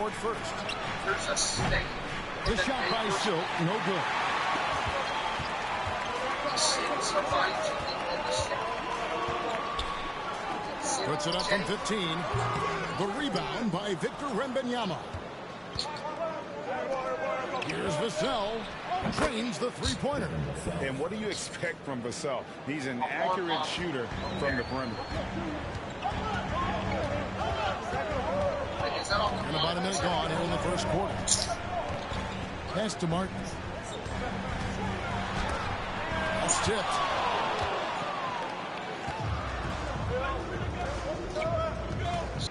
scored first. The shot by Silk, no good. Puts it up from 15. The rebound by Victor Wembanyama. Here's Vassell. Drains the three-pointer. And what do you expect from Vassell? He's an accurate shooter from the perimeter. And about a minute gone here in the first quarter. Pass to Martin. That's tipped.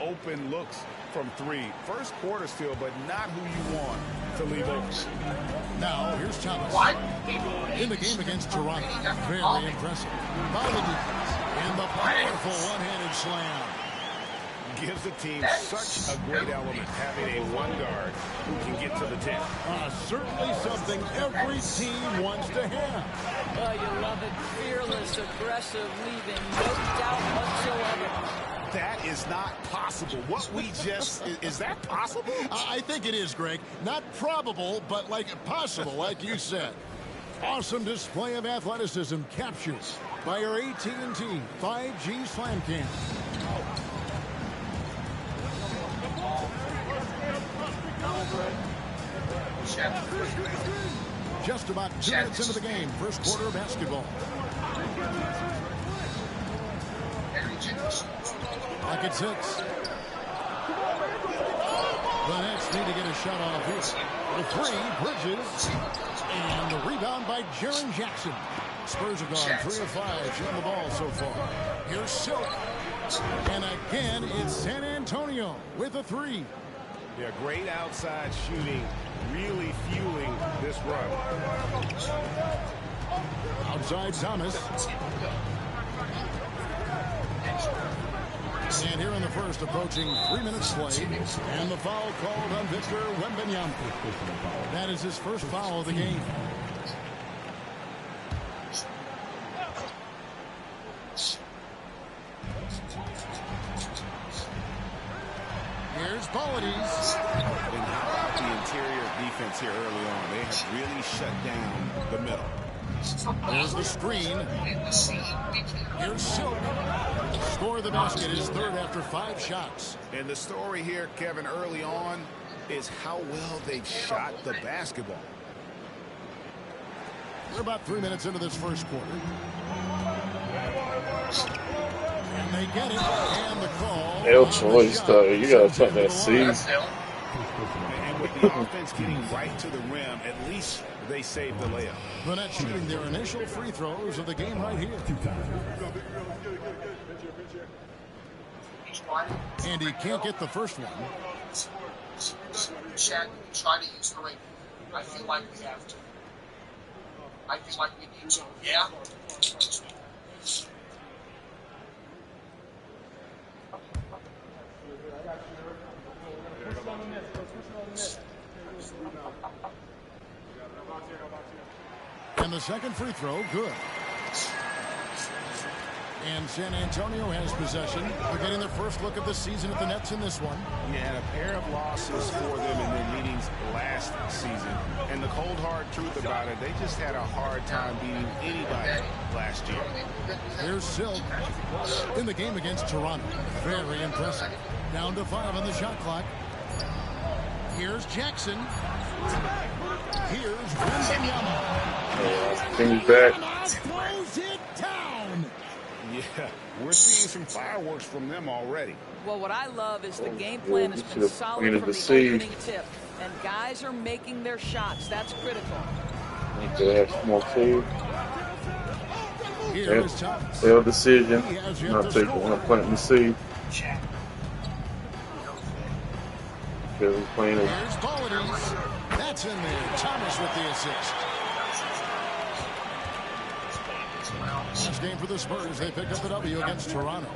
Open looks from three. First quarter still, but not who you want to leave open. Now, here's Thomas. In the game against Toronto. Very impressive. By the defense. And the powerful one-handed slam. Gives the team such a great element, having a one guard who can get to the 10. Certainly something every team wants to have. Oh, you love it. Fearless, aggressive, leaving no doubt whatsoever. That is not possible. What we just... is that possible? I think it is, Greg. Not probable, but like possible, like you said. Awesome display of athleticism captured by our AT&T 5G Slam Cam. Just about 2 minutes into the game. First quarter of basketball. Back at 6. The Nets need to get a shot off here. The three, Bridges. And the rebound by Jaren Jackson. Spurs have gone 3 of 5 shooting the ball so far. Here's Silk. And again, it's San Antonio with a 3. Yeah, great outside shooting, really fueling this run. Outside Thomas. And here in the first, approaching 3 minutes played. And the foul called on Victor Wembanyama. That is his first foul of the game. Here's Paulides. And how about the interior defense here early on? They have really shut down the middle. There's the screen. Here's Silk. Score of the basket is third after 5 shots. And the story here, Kevin, early on is how well they've shot the basketball. We're about 3 minutes into this first quarter. And they get it. And the call. Hell choice, though. You got something that sees. And with the offense getting right to the rim, at least they saved the layup. The Nets shooting their initial free throws of the game right here. And he can't get the first one. Shaq, try to use the ring. I feel like we have to. I feel like we need to. Yeah? And the second free throw, good. And San Antonio has possession. They're getting their first look of the season at the Nets in this one. Yeah, a pair of losses for them in their meetings last season. And the cold, hard truth about it, they just had a hard time beating anybody last year. Here's Silk in the game against Toronto. Very impressive. Down to 5 on the shot clock. Here's Jackson. Here's Wembanyama. Things back. Throws it down. Yeah, we're seeing some fireworks from them already. Well, what I love is the game plan has been solid from the opening tip. And guys are making their shots. That's critical. Need to have some more food. Here's Thomas. Failed decision. Not taking one planting the seed. Here's Paulides. That's in there. Thomas with the assist. Last game for the Spurs. They picked up the W against Toronto.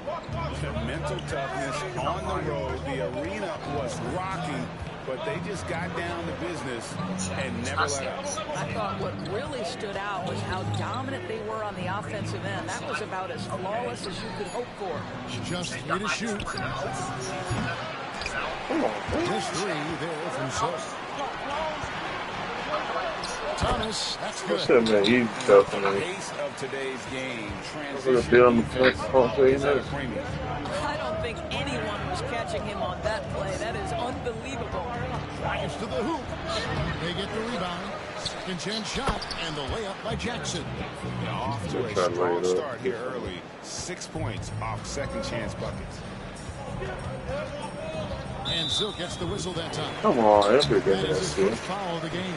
The mental toughness on the road. The arena was rocking, but they just got down to business and never let up. I thought what really stood out was how dominant they were on the offensive end. That was about as flawless as you could hope for. Just 3 to shoot. Just 3 there Silk. Thomas, that's good. What's that, man? He's tough on The me. pace of today's game, Gonna be on the fence, won't say is at a nothing. premium. I don't think anyone was catching him on that play. That is unbelievable. Drives to the hoop. They get the rebound. Second chance shot, and the layup by Jackson. Off to a strong start here early. 6 points off second chance buckets. And Silk gets the whistle that time. Come on, every That day is that's his it. first foul of the game.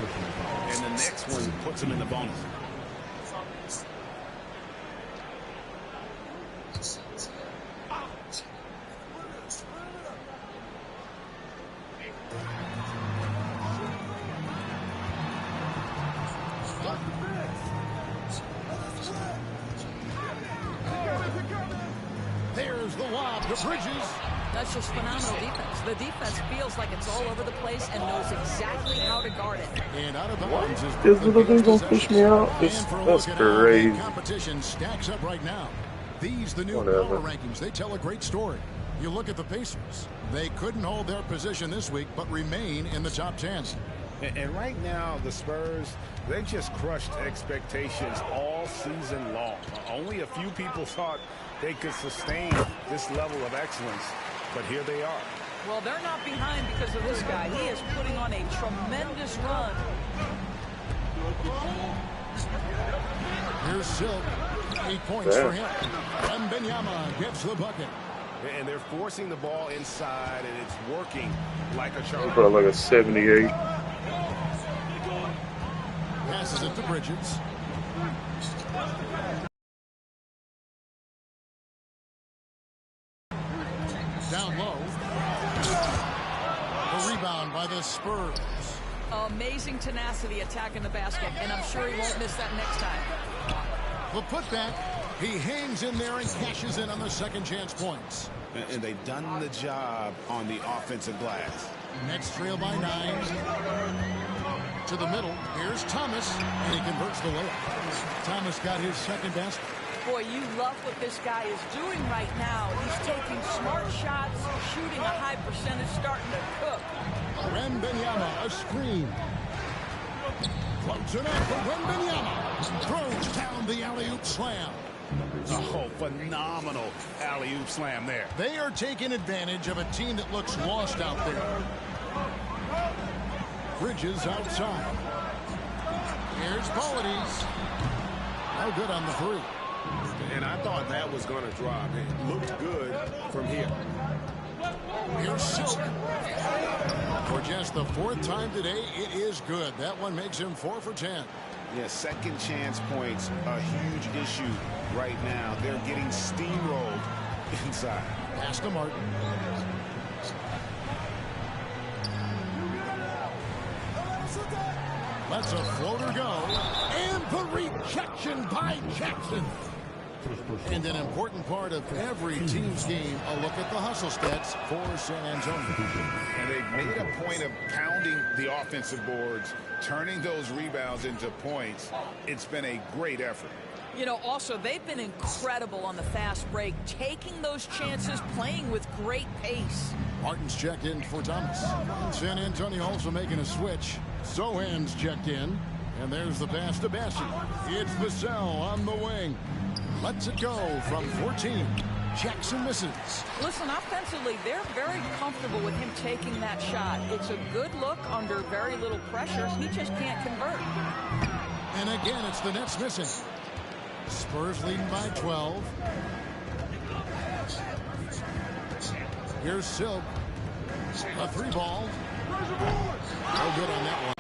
And the next one puts him in the bonus. There's the lob to Bridges. That's just phenomenal defense. The defense feels like it's all over the place and knows exactly how to guard it. And out of bounds is This little dude gonna push me out? And for a That's look at how the crazy. competition stacks up right now. These, the new Whatever. power rankings, they tell a great story. You look at the Pacers. They couldn't hold their position this week, but remain in the top 10. And right now, the Spurs, they've just crushed expectations all season long. Only a few people thought they could sustain this level of excellence, but here they are. Well, they're not behind because of this guy. He is putting on a tremendous run. Here's Silk. 8 points for him. Wembanyama gets the bucket. And they're forcing the ball inside, and it's working like a charm. About like a 78. Passes it to Bridges. Down low. The rebound by the Spurs. Amazing tenacity attacking the basket, and I'm sure he won't miss that next time. The putback. He hangs in there and cashes in on the second chance points. And they've done the job on the offensive glass. Next trail by 9. To the middle. Here's Thomas, and he converts the layup. Thomas got his second basket. Boy, you love what this guy is doing right now. He's taking smart shots, shooting a high percentage, starting to cook. Wembanyama, a screen. Floats it up for Wembanyama. Throws down the alley-oop slam. Oh, phenomenal alley-oop slam there. They are taking advantage of a team that looks lost out there. Bridges outside. Here's Paulides. No good on the three. And I thought that was going to drop. It looked good from here. Here's Silk. For just the 4th time today, it is good. That one makes him 4 for 10. Yeah, second chance points, a huge issue right now. They're getting steamrolled inside. Pass to Martin. Lets a floater go. And the rejection by Jackson. And an important part of every team's game, a look at the hustle stats for San Antonio. And they've made a point of pounding the offensive boards, turning those rebounds into points. It's been a great effort. You know, also, they've been incredible on the fast break, taking those chances, playing with great pace. Martin's checked in for Thomas. San Antonio also making a switch. Sohan's checked in. And there's the pass to Bessie. It's Vassell on the wing. Lets it go from 14. Jackson misses. Listen, offensively, they're very comfortable with him taking that shot. It's a good look under very little pressure. He just can't convert. And again, it's the Nets missing. Spurs leading by 12. Here's Silk. A 3-ball. No good on that one.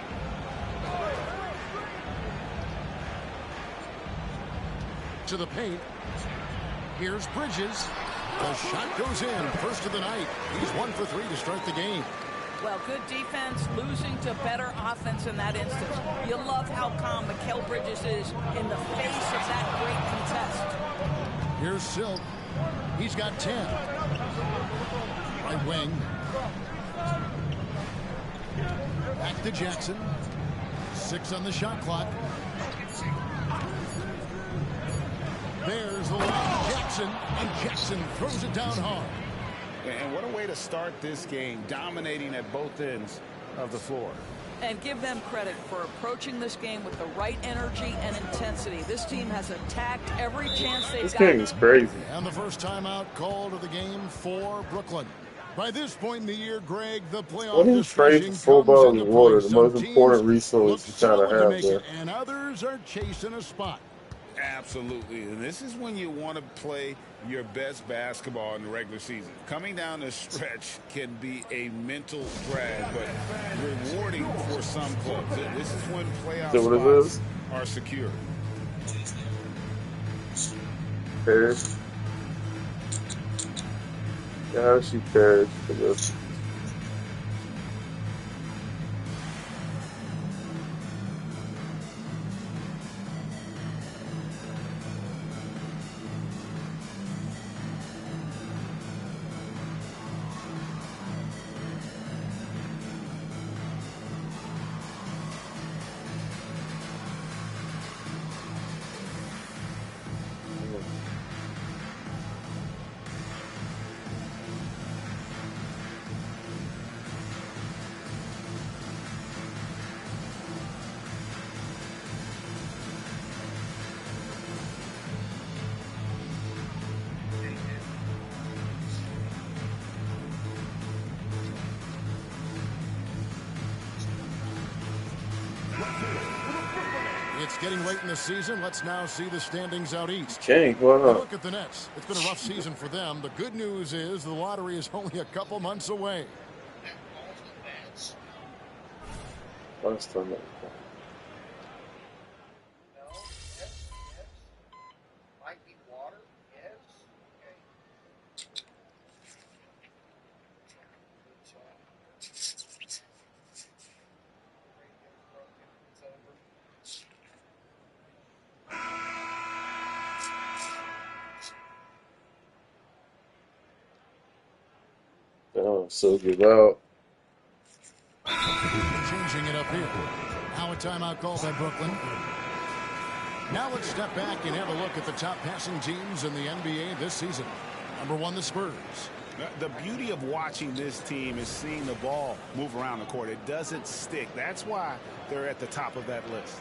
To the paint. Here's Bridges. The shot goes in. First of the night. He's 1 for 3 to start the game. Well, good defense, losing to better offense in that instance. You love how calm Mikal Bridges is in the face of that great contest. Here's Silk. He's got 10. Right wing. Back to Jackson. 6 on the shot clock. There's the lob. Jackson. And Jackson throws it down hard. And what a way to start this game, dominating at both ends of the floor. And give them credit for approaching this game with the right energy and intensity. This team has attacked every chance they've got. This game is crazy. And the first timeout called of the game for Brooklyn. By this point in the year, Greg, the playoff What do you trade discussion for full comes bottles into of water? play. The most Some important teams resource look you kind solid of to have make there. it, and others are chasing a spot. Absolutely. And this is when you want to play your best basketball in the regular season. Coming down the stretch can be a mental drag, but rewarding for some clubs. This is when playoff Is that what it spots is? are secure. Parrish. Yeah, she Parrish for this. It's getting late in the season. Let's now see the standings out east. King, why not? Look at the Nets. It's been a rough season for them. The good news is the lottery is only a couple months away. Last time. Might be water, yes. Oh, so give out. Changing it up here. Now a timeout call by Brooklyn. Now let's step back and have a look at the top passing teams in the NBA this season. Number 1, the Spurs. The beauty of watching this team is seeing the ball move around the court. It doesn't stick. That's why they're at the top of that list.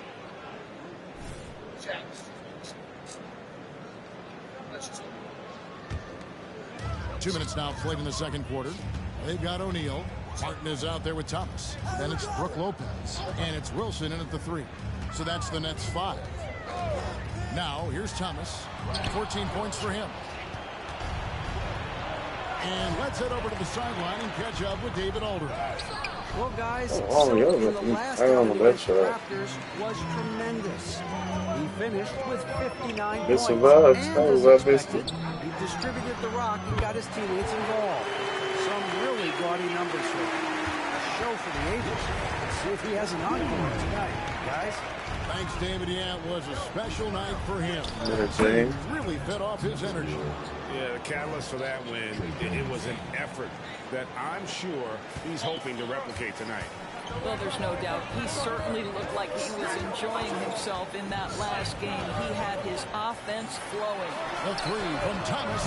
2 minutes now played in the second quarter. They've got O'Neal. Martin is out there with Thomas. Then it's Brook Lopez. And it's Wilson in at the 3. So that's the Nets 5. Now here's Thomas. 14 points for him. And let's head over to the sideline and catch up with David Aldridge. Well, guys, Oh, so yeah, in the but last I don't know outing that against the shot. Raptors was tremendous. He finished with 59 Good points. survives. And How was as that missed expected, he distributed the rock and got his teammates involved. Some really gaudy numbers here. A show for the ages. Let's see if he has an encore tonight, guys. Thanks, David. Yeah, it was a special night for him. Entertained. Really fed off his energy. Yeah, the catalyst for that win, it was an effort that I'm sure he's hoping to replicate tonight. Well, there's no doubt. He certainly looked like he was enjoying himself in that last game. He had his offense flowing. A 3 from Thomas.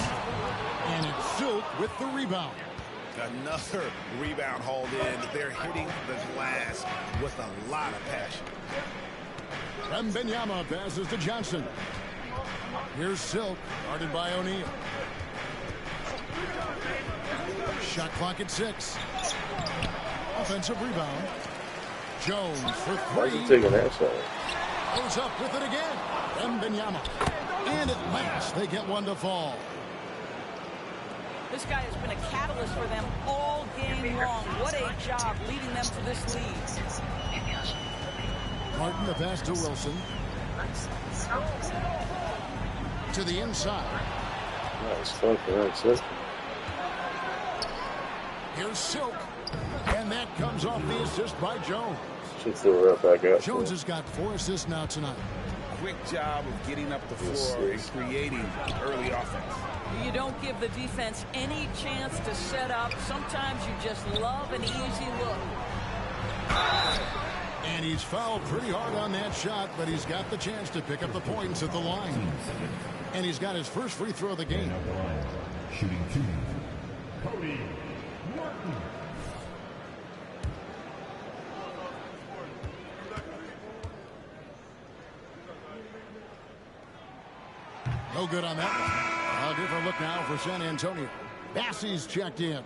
And it's Silk with the rebound. Another rebound hauled in. They're hitting the glass with a lot of passion. Wembanyama passes to Johnson. Here's Silk, guarded by O'Neal. Shot clock at 6. Offensive rebound. Jones for Why 3. is he taking that shot? Goes up with it again. Wembanyama. And at last, they get one to fall. This guy has been a catalyst for them all game long. What a job leading them to this lead. Martin, the pass to Wilson. To the inside. Nice fucking that's it. Here's Silk. And that comes off the assist by Jones. Should throw right back out. Jones has got 4 assists now tonight. Quick job of getting up the floor and creating early offense. You don't give the defense any chance to set up. Sometimes you just love an easy look. And he's fouled pretty hard on that shot, but he's got the chance to pick up the points at the line. And he's got his first free throw of the game. Shooting 2, Cody Martin. No good on that one. A different look now for San Antonio. Bassey's checked in.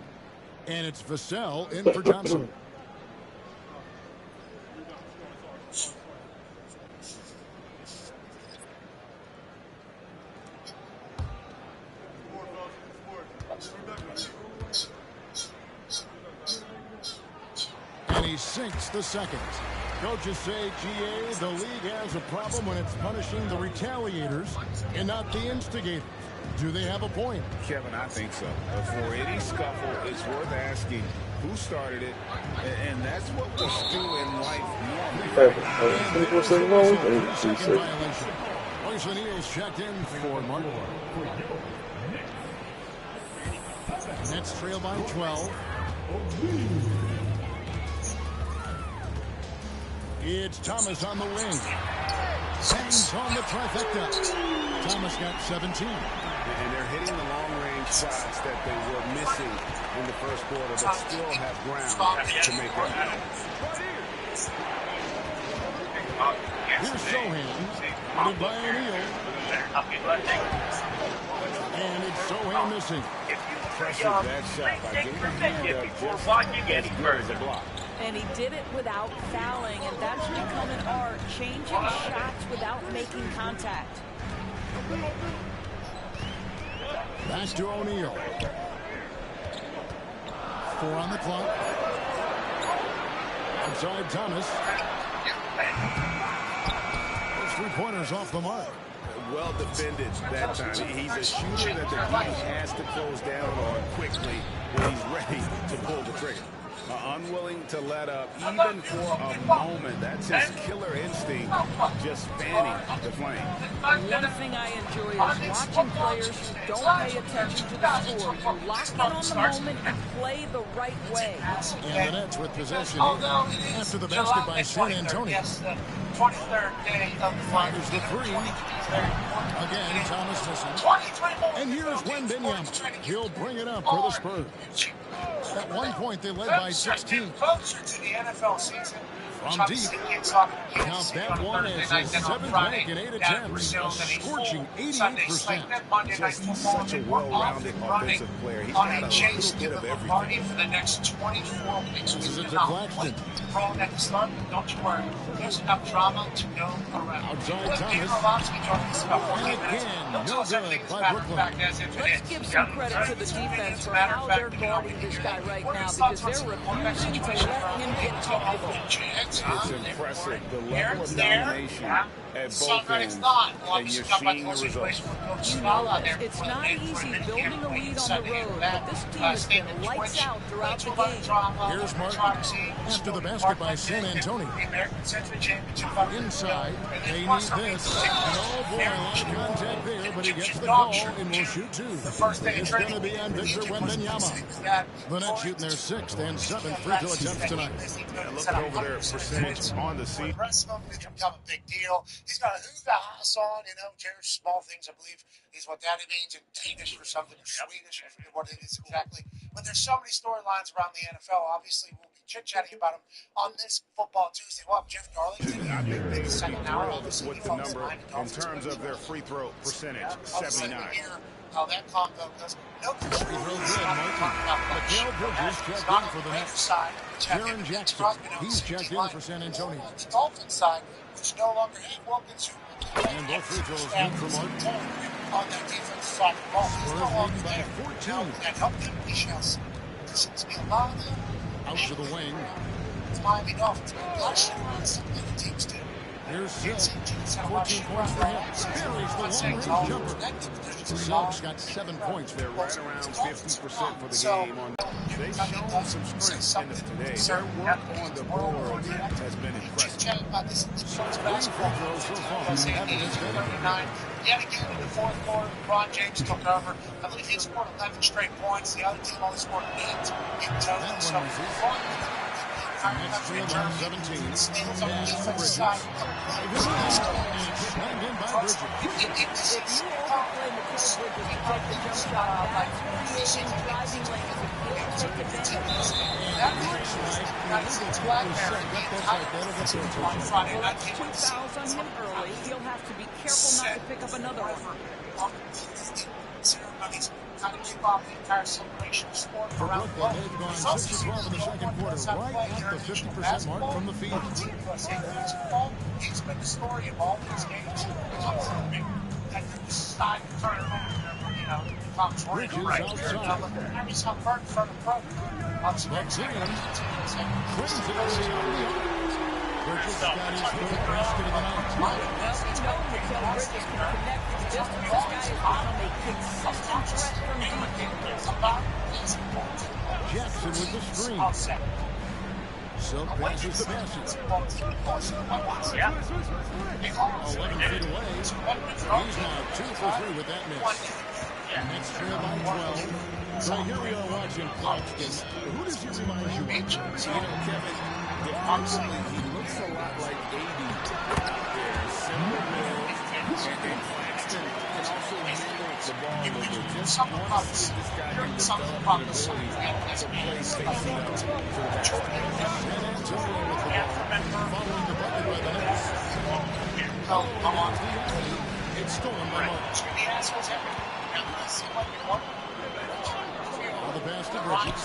And it's Vassell in for Johnson. And he sinks the second. Coaches say, GA, the league has a problem when it's punishing the retaliators and not the instigators. Do they have a point? Kevin, I think so. For any scuffle, it's worth asking who started it, and that's what we do in life normally. 3-second violation. Royce O'Neal's checked in for Martin. Nets trail by 12. It's Thomas on the wing. Bangs on the trifecta. Thomas got 17. And they're hitting the long-range shots that they were missing in the first quarter, but still have ground to make that happen. Here's Sohan. Headed by O'Neal. And it's Sohan missing. Pressured that shot by getting the hand up just as good as a block. And he did it without fouling, and that's become an art, changing shots without making contact. Back to O'Neal. 4 on the clock. Outside Thomas. Those 3-pointers off the mark. Well defended that time. He's a shooter that the D has to close down on quickly when he's ready to pull the trigger. Unwilling to let up even for a moment. That's his killer instinct, just fanning the flame. One thing I enjoy is watching players who don't pay attention to the score. You lock in on the moment and play the right way. And the Nets with possession after the basket by San Antonio. 23rd day of the Fires the 3. Again, Thomas missing. And here's Wembanyama. He'll bring it up for the Spurs. At one point, they led by 16. Closer to the NFL season. From deep. Count that one as his 7th rank in 8 attempts. A scorching 88%. Just such a well-rounded offensive player. He's got a little bit of everything. For the next 24 weeks. This is a deflection. Prone at the start, don't you worry. There's enough drama to go around. Outside Thomas. And again, no good by Brooklyn. Let's give some credit to the defense for how they're guarding this guy right now, because they're refusing to let him get comfortable. It's impressive, the level of domination at both ends, and you're seeing the results. You know, it's not easy building a lead on the road, but this team has been lights out throughout the game. Here's Martin after the basket by San Antonio. Inside, they need this. And oh boy, a lot of contact there, but he gets the call and will shoot 2. It's going to be on Victor Wembanyama. The Nets shooting their 6th and 7th free throw attempts tonight. Look over their percentage on the season. The rest of them, it's become a big deal. He's got a huvas on, cherish small things, I believe is what that means in Danish or something, or Swedish, I forget what it is exactly. But there's so many storylines around the NFL. Obviously, we'll be chit-chatting about them on this Football Tuesday. We'll have Jeff Darlington. I think they second hour with the number in terms of their free throw percentage, 79. How that combo goes. No free throw good, Mikal Bridges checked in for the Nets. Jaren Jackson, he's checked in for San Antonio. On the Dolphins side, which no longer have Wilkins, and both free throws good for Martin. On that defensive side of the ball. He's no longer there. 14. That helped them. We shall see. There seems to be a lot of them. Out to the wing. It's Miami Dolphins. Last year, something the teams do. Here's Silk. 14 points for him. Buries the long-range jumper. Silk's got 7 points. They're right around 50% for the game. They've shown some strength in today. Their work on the board has been impressive. Yet again in the fourth quarter, LeBron James took over. I believe he scored 11 straight points. The other team only scored 8 in total. So Next to about 17. Steals on the Pass to defensive Bridges. side. And it's claimed in by Bridges. If you overplay Mikal Bridges to take the jump shot, that's creating driving lanes. He'll take advantage. That looks like Blackberry the entire on Friday night. Two fouls on him early. He'll have to be careful not to pick up another one. Ceremonies kind of kick off the entire celebration sport For around the Brooklyn, globe. they've gone It's also 6 of 12 in the second quarter, right at the 50% mark from the field. Team USA basketball, he's been the story of all these games. It's also been that decide to turn it over. You know, Tom's right here. Every time Burton in front of Pro. But Zion brings it to the Bridges got his first basket of the night. Well, we know Mikal Bridges can connect the distance. This guy has become a consistent threat from deep. Jackson with the screen. Silk passes the basket. 11 feet away. He's now 2 for 3 with that miss. Next trail by 12. So here we are watching Claxton. Who does he remind you of? You know, Kevin, defensively, he looks a lot like AD out there. Simple build, and Claxton can also handle the ball a little bit. Just want to see if this guy can develop an ability to play facing up to the basket. San Antonio with the ball. Following the bucket by the Nets. It's stolen by Marks. The pass to Bridges.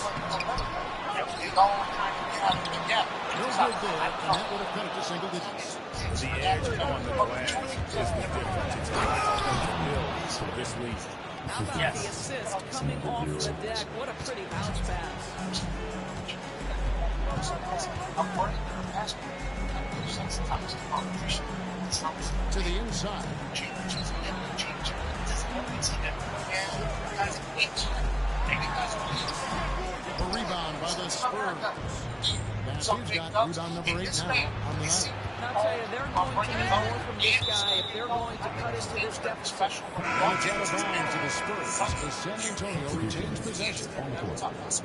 No good there, and that would have cut it to single digits. The edge on the glass is the difference. It's a build for this league. How about the assist coming off the deck? What a pretty bounce pass. To the inside. A rebound by the Spurs. Matthews got rebound number 8 now on the night. And I'll tell you, they're going to need more from this guy if they're going to cut into this deficit. It's out of bounds to the Spurs as San Antonio retains possession.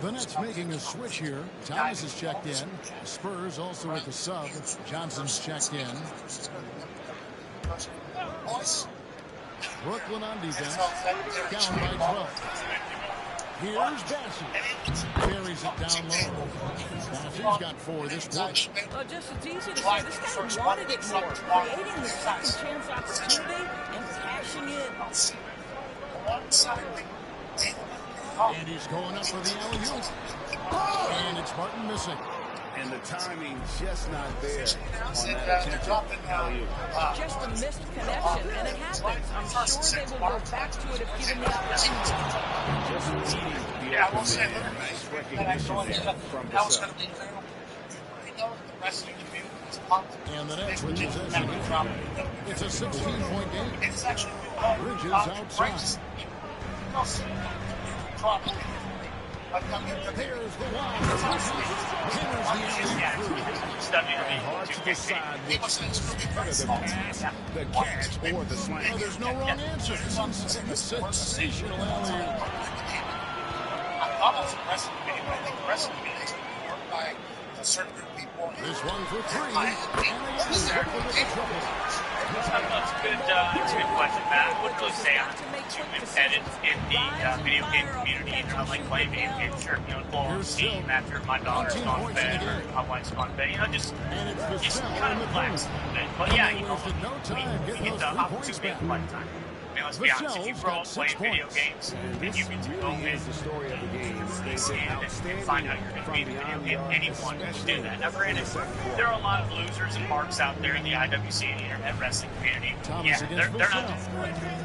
The Nets making a switch here. Thomas is checked in. The Spurs also with the sub. Johnson's checked in. Brooklyn on defense. Down by 12. Here's Bassett. Carries it down low. Bassett's got 4 this quarter. Well, just it's easy to say this guy wanted it more. Creating the second chance opportunity and cashing in. And he's going up for the alley-oop. And it's Martin missing. And the timing just not there on that attempted alley-oop. Just a missed connection, and it happens. I'm sure they will go back to it if given the opportunity. Just leading the open man. Nice recognition there from the sub. And the Nets with possession. It's a 16-point game. Bridges outside. Here's the line. Hard to decide which is better, the pass, the catch, or the slam. Oh, there's no wrong answer. It's a sensational alley-oop. I thought I was impressed with me, but I think the rest of the meeting is worked by a certain group of people. This one for 3. And That's a good question, Matt. I wouldn't really say I'm too embedded in the video game community. I like playing video games, sure, you know, full team after my daughter's gone to bed or my wife's gone to bed. You know, just kind of relax a little bit. But yeah, you know, we get the opportunity of lifetime. I mean, let's be honest, if you grow up playing video games, then you get to go in the story of the game. and find out you're going to be in a video game. Anyone can do that. Now, granted, there are a lot of losers and marks out there in the IWC and the internet wrestling community. Yeah, they're not,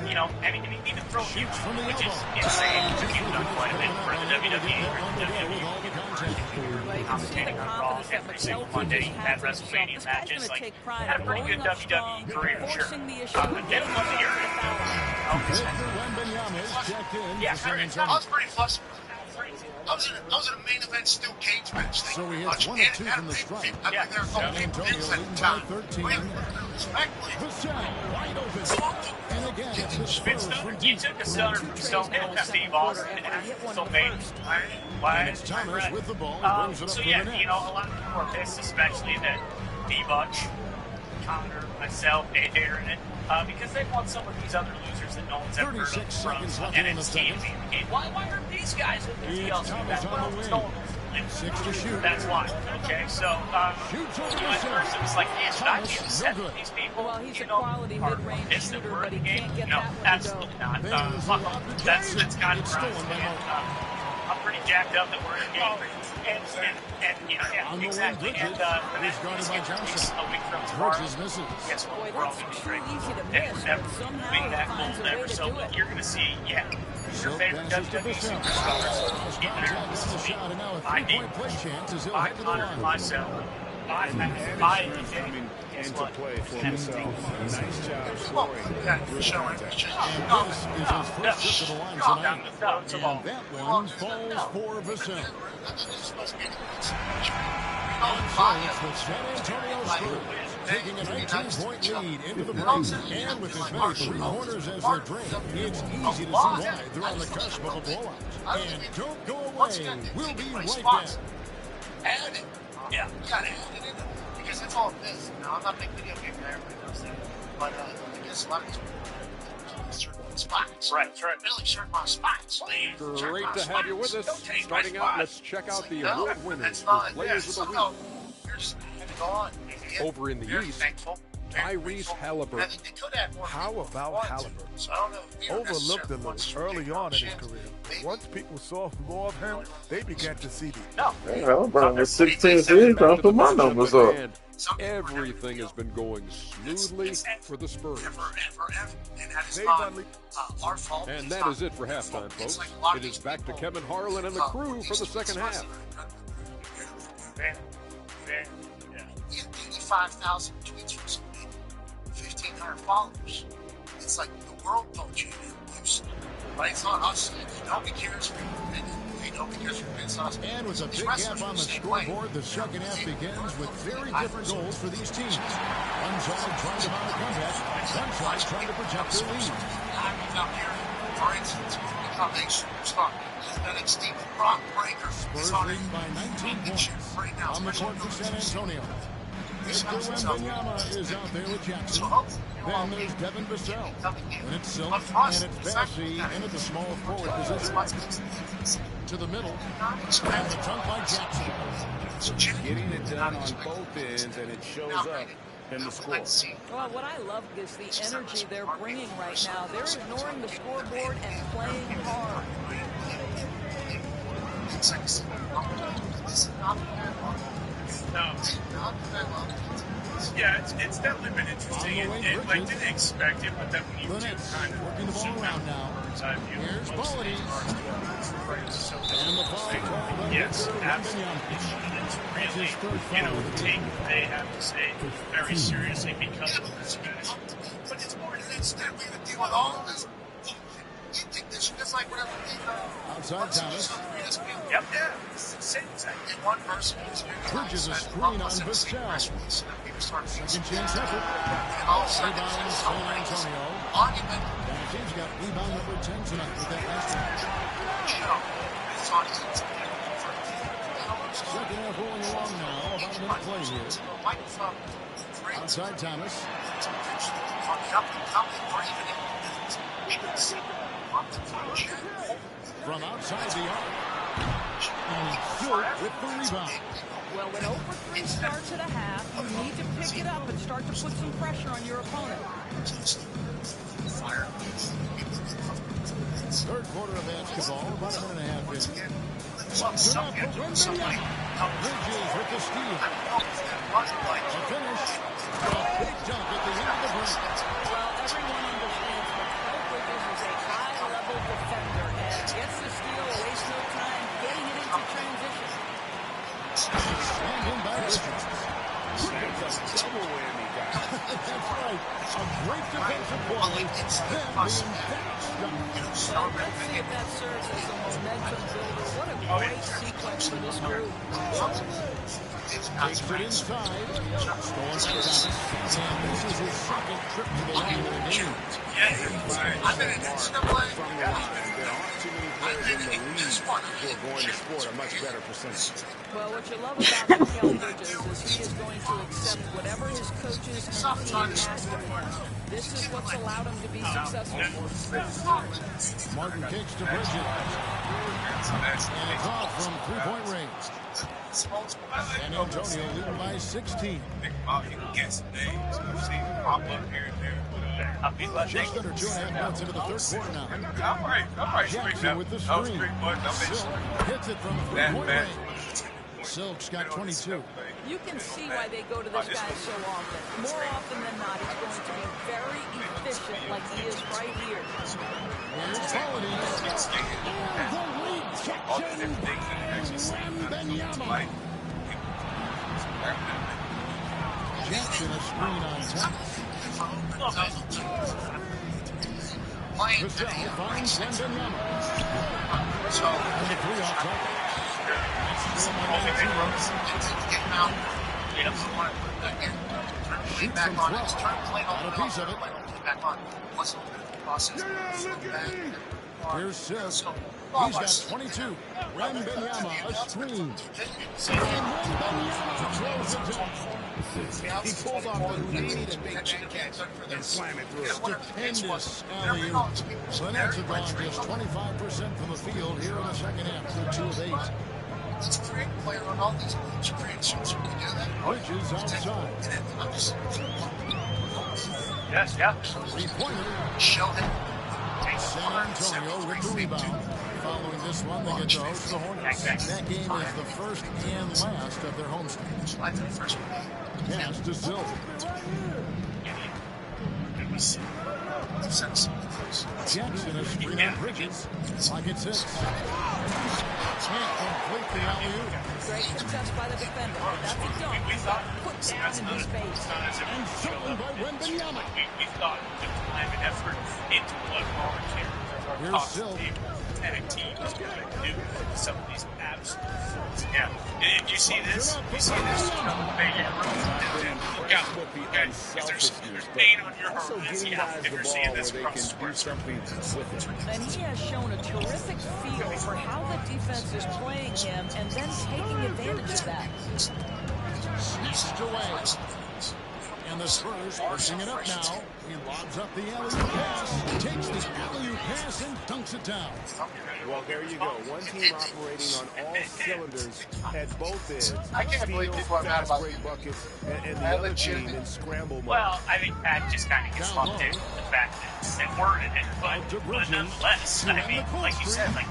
you know, I mean, even throw you, which is insane. You've done quite a bit for the WWE or the WWE. Commentating on Raw every single Monday at WrestleMania matches. Like, had a pretty good WWE career, sure. But then was a year. Victor Wembanyama is checked in. Yeah, for San I Antonio. was pretty flustered. I was in a main event steel cage match. So he hits 1 of 2 from the strike. Yeah. San Antonio leading by 13. Vassell wide open. And again, it's the Spurs from You deep. took a stunner from Stone Hill, Steve Austin, and so made. And it's Thomas with the ball. He brings it up So for yeah, the net. you know, a lot of people are pissed, especially that D-Butch, Connor, myself, Dave in it, because they want some of these other losers that no one's ever heard of 36 from seconds left in the NXT and second. NBA. Why are these guys in the It's TLC? Thomas on the wing. No one 6 to shoot. That's why. Okay, so Shoots over at the first it was like, yeah, should I Thomas, get no set good. with these people? Well, he's you a know, quality are mid-range pissed that shooter, we're but in he the can't game? get No, that one to absolutely go. not. There's Fuck the them. lob to That's Jackson. kind of It's where I'm stolen by saying. Mamba. I'm pretty jacked up that we're in the game. And you know, yeah, On the wing, exactly. Bridges. And the He's next guarded piece by gets released Johnson. a week from tomorrow. Bridges misses. Guess what? Boy, We're all that's going to be too straight. easy to And miss, we're never but somehow being he that finds cold a way ever to so do good. it. You're going to see, yeah, your So favorite passes to WWE Vassell. superstars. Jack gets the shot, and now a three-point play chance as he'll I head to the honor line. myself. My Coming into play for himself. Nice job scoring. Good contact. And this is his first trip to the line tonight. No, And that one falls for Vassell. So it's the San Antonio Spurs taking a 19-point lead into the break. And with as many three-pointers as they're drink, it's easy to see why they're on the cusp of a blowout. And don't go away. We'll be right back. Add it. Yeah. You gotta add it in there. Because it's all this. Now, I'm not a big video game guy, everybody knows that. But I guess a lot of these people certain spots. Right, that's right. Really certain amount of spots. Great to have you with us. Starting out, let's check out the award winners for Players of the Week. You're just gone. Over in the East, Tyrese Halliburton. How about Halliburton? So I don't know. Overlooked a little early on in his career. Once people saw more of him, they began to see the No. Hey, Halliburton with 16 threes. I'll put my numbers up. And everything has been going smoothly for the Spurs. And that is They've not unleashed our fault. And that is it for halftime, folks. It is back to Kevin Harlan and the crew for the second half. 85,000 tweets from somebody, 1,500 followers. It's like the world told you to use it. Right? It's not us. Nobody cares for you. Nobody cares for you. It's us. And with a big gap on the scoreboard, the second half begins with very different goals for these teams. One side trying to mount a comeback, one side trying to protect their lead. Out here, for instance, become a superstar. NXT Rock Breaker. Spurs leading by 19 points. On the court for San Antonio. Victor Wembanyama is out there with Jackson. Then there's Devin Vassell. And it's Silk and it's Bassey in at the small forward position. To the middle. And the dunk by Jackson. Getting it done on both ends, and it shows up in the score. Well, what I love is the energy they're bringing right now. They're ignoring the scoreboard and playing hard. Yeah, it's definitely been interesting. I didn't expect it, but then when you do kind of working the ball around now. Here's Bolity. And the ball called. Yes, absolutely. It's really, take what they have to say very seriously because of this guys. But it's more than that. We have to deal with all of this. You think this is like whatever outside Thomas. Yep, yeah. Same thing. And one person Bridges a screen on Vassell. Second chance effort. Rebound San Antonio. Bassey's got rebound number 10 tonight with that last one. Second half rolling along now. About a minute play here. Outside Thomas. From outside the arc. And Silk with the rebound. Well, when 0 for 3 starts at a half, you need to pick it up and start to put some pressure on your opponent. Third quarter of basketball, about a minute and a half in. Good up for Wembanyama. Bridges with the steal. The finish. A big dunk at the end of the break. Well, everyone understands that Bridges is a high-level defender and gets the steal, wastes no time getting it into transition. And in by Bridges. That's a double whammy, guys. That's right. A great defensive play. Then being back stuck. Let's see if that serves as a momentum builder. What a great sequence for this group. Takes it inside. Stolen by Thomas. And this is his second trip to the line of the game. I've been in NCAA. From the line, there aren't too many players in the league who are going to score a much better percentage. Well, what you love about Mikal Bridges is he is going to accept whatever his coaches and team ask of him. This is what's allowed him to be successful. Martin kicks to Bridges. And it's off from three-point range. San Antonio leading by 16. You can get some names. I've seen pop up here and there. Just under 2.5 minutes into the third quarter now. I'm right. Jackson with the screen. Silk hits it from three-point range. Silk's got 22. You can see why they go to this guy so often. More often than not, he's going to be very efficient like he is right here. Here's Holiday. And the rejection. Wembanyama. Jackson a screen on top. Vassell finds Wembanyama. And the three off target. Shoot from 12. Got a piece of it. Here's Silk. He's got 22. Wembanyama a screen. And Wembanyama throws it down. He pulls off the Houdini to big catch and slam it through. Stupendous alley-oop. The Nets have gone just 25% from the field here in the second half. They're 2 of 8. It's a great player on all these great shoots. You can do that. Bridges outside. Yes, yeah. Three-pointer. Show him. San Antonio with the rebound. Following this one, they get to host the Hornets. That game is the first and last of their home stage. Pass to Silk. Jackson a screen on Bridges. Like it sits. Can't complete the alley-oop. Great success by the defender. That's a dunk. Put down in his face. And stolen by Wembanyama. We thought the time and effort into what Orange here. Here's Silk. Tag team is going to do some of these absolute fools. Yeah. And you see this? You see this? Look out. Okay. If there's pain on your hormones, yeah. If you're seeing this cross sports. And he has shown a terrific feel for how the defense is playing him and then taking advantage of that. Snatched away. And the Spurs pushing it up now. He lobs up the alley-oop pass, takes the alley-oop pass, and dunks it down. Well, there you go. One team operating on all cylinders at both ends. I can't believe people are mad about break buckets, and the other team in scramble mode. Well, I think Pat just kind of gets lumped into the fact that they worded it, but nonetheless, I mean, like you said, like,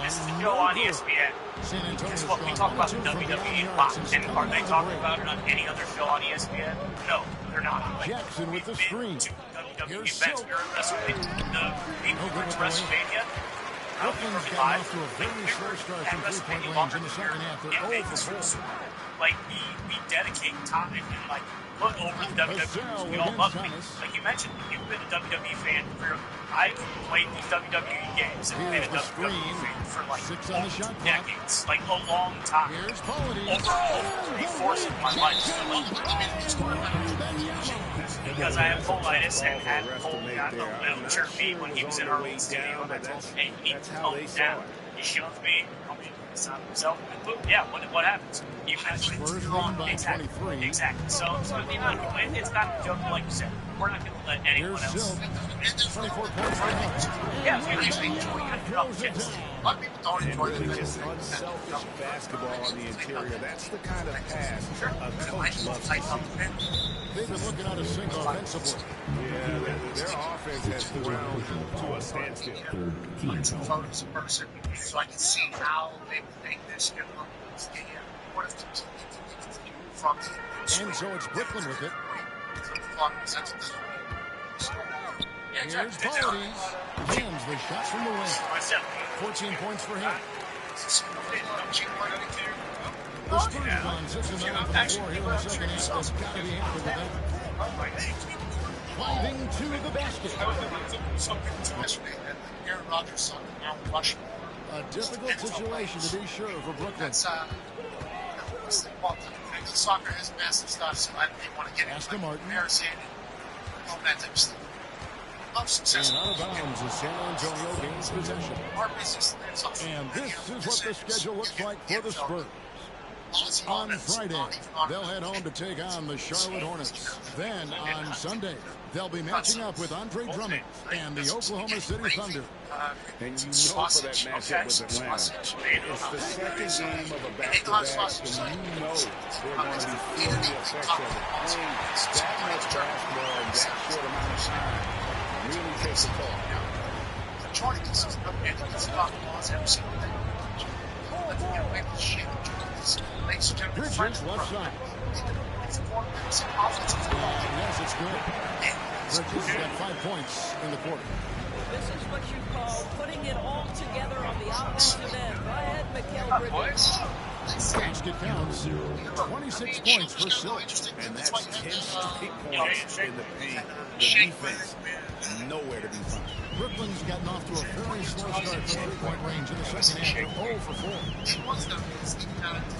this is the show on ESPN. This is what we talk about the WWE a lot. And are they talking about it on any other show on ESPN? No, they're not. Like, Jackson with the screen. WWE events here at WrestleMania. The people who went to WrestleMania. Brooklyn's gotten off to a very slow start from three-point range in the second half. They're 0 for 4. Like, we dedicate time and, like, look over the WWE. We all love it. Like you mentioned, you've been a WWE fan for, I've played these WWE games and been a WWE fan for, like, over decades. Like, a long time. Over 3/4 of my life. Because I have colitis and had a little chirpy when he was in our own studio, and I told him, hey, you need to calm down. He shoved me, told me to stop himself, and boom, yeah, what happens? You actually exactly. So you know, it's not a joke, like you said. We're not going to let anyone else. 24 points for him. Yeah, we actually enjoy it. A lot of people don't enjoy it. Just unselfish basketball on the interior. That's the kind of pass a coach loves to see. They've been looking at a single offensively. Yeah, their offense has ground to a standstill. Photos of person, so I can see how they make this get what if from and so it's Brooklyn with it. Here's Paulides. Jams the shot from the wing. 14 points for him. The Spurs gone 6-9 from the floor here in the second half. They've got to be happy with that. Driving to the basket. Aaron Rodgers' son, Mount Rushmore. A difficult situation to be sure for Brooklyn. That's soccer has massive stuff, so I didn't want to get into embarrassing and all that type of stuff. And out of bounds as San Antonio gains possession. And this is what the schedule looks like for the Spurs. On Friday, they'll head home to take on the Charlotte Hornets. Then on Sunday, they'll be matching up with Andre Drummond and the Oklahoma City Thunder. And you know for that matchup with Atlanta, it's the second game of a back-to-back, and you know they're going to be feeling the effects of it. Playing that much basketball in that short amount of time really takes a toll. Jordan is every single day. Bridges left side. Yes, it's good. Bridges got 5 points in the quarter. This is what you call putting it all together on the offensive end. Go ahead, Mycareer Bridges. Basket counts. 26 points for Silk. And that's 10 straight points in the paint. The defense, nowhere to be found. Brooklyn's gotten off to a very slow start from three-point range in the second half. 0 for 4.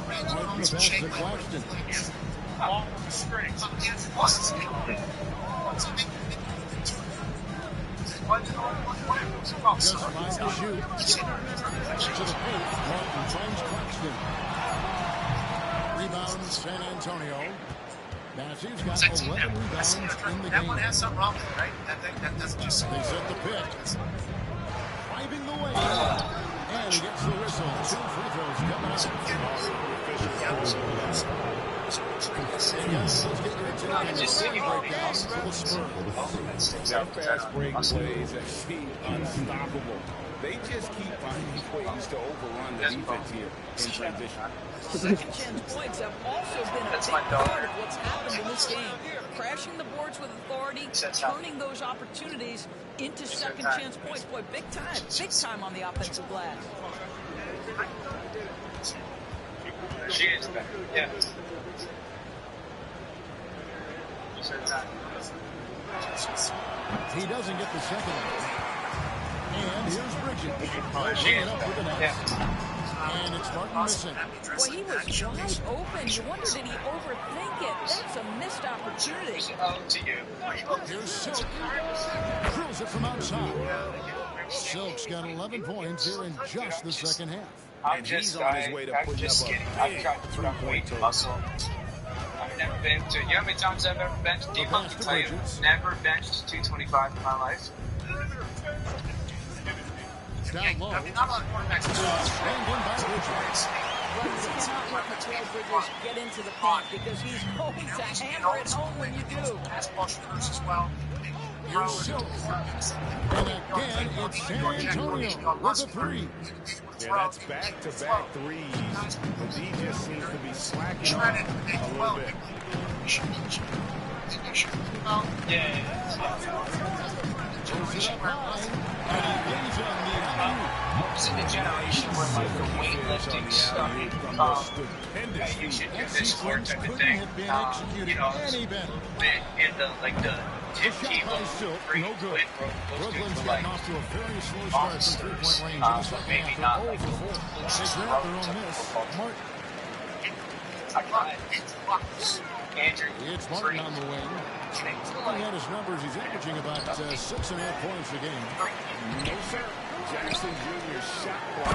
Right on the pass to Claxton. Long string. Just 5 to shoot. To the paint. Martin finds Claxton. Rebound San Antonio. Matthews got 11 rebounds in the That game. one has something wrong with it, right? That doesn't just They set the pick. Driving the lane. And he gets the whistle. 2 free throws coming up. Their fast break plays have seemed unstoppable. They just keep finding ways to overrun the defense here in transition. Second chance points have also been a big part of what's happened in this game. Crashing the boards with authority, turning those opportunities into second chance points. Boy, big time on the offensive glass. She is better. Yeah. He doesn't get the second one. And here's Bridges. Bringing it up with the Nets. And it's Martin missing. Well, he was wide open. You wonder, did he overthink it? That's a missed opportunity. To you. Here's Silk. Drills it from outside. Silk's got 11 points here in just the second half. And he's on his way to putting up a big three-point muscle. I've never been to. You know how many times I've ever benched? Deep I can tell you, never benched 225 in my life. Down low. Not a lot of quarterbacks. Banged in by Bridges. Well, you cannot let Mycareer Bridges get into the paint because he's going to hammer it home when you do. Pass ball shooters as well. Here's Silk. And again, it's San Antonio with a 3. Yeah, that's back-to-back threes. The D just seems to be slacking off a little bit. It's in the generation where like the weightlifting stuff, you should do this sport type of thing. You know, in the like the tip kilo, free weight those dudes were like monsters, but maybe not like Andrew, it's Martin on the wing. Looking at his numbers, he's averaging about 6.5 points a game. No, sir. Jackson Jr. shot block.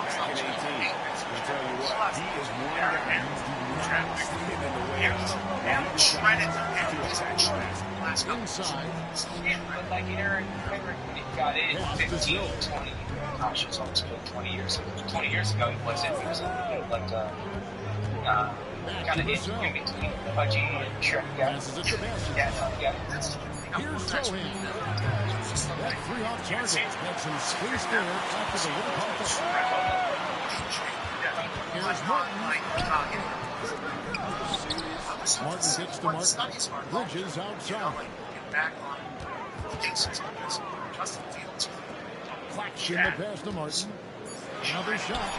Back in 18. I tell you what, he is one guy who do not stand in the way of inside. But like Aaron got in 15, 20. Gosh, it's almost been 20 years. 20 years ago, he wasn't. He was like kind of in between Pudgy and Shrek guy. Here's Tohan. That 3 off target had some space there after the little pump. Here's Martin. Martin gets to Martin. Bridges outside. Claxton the pass to Martin. Another shot.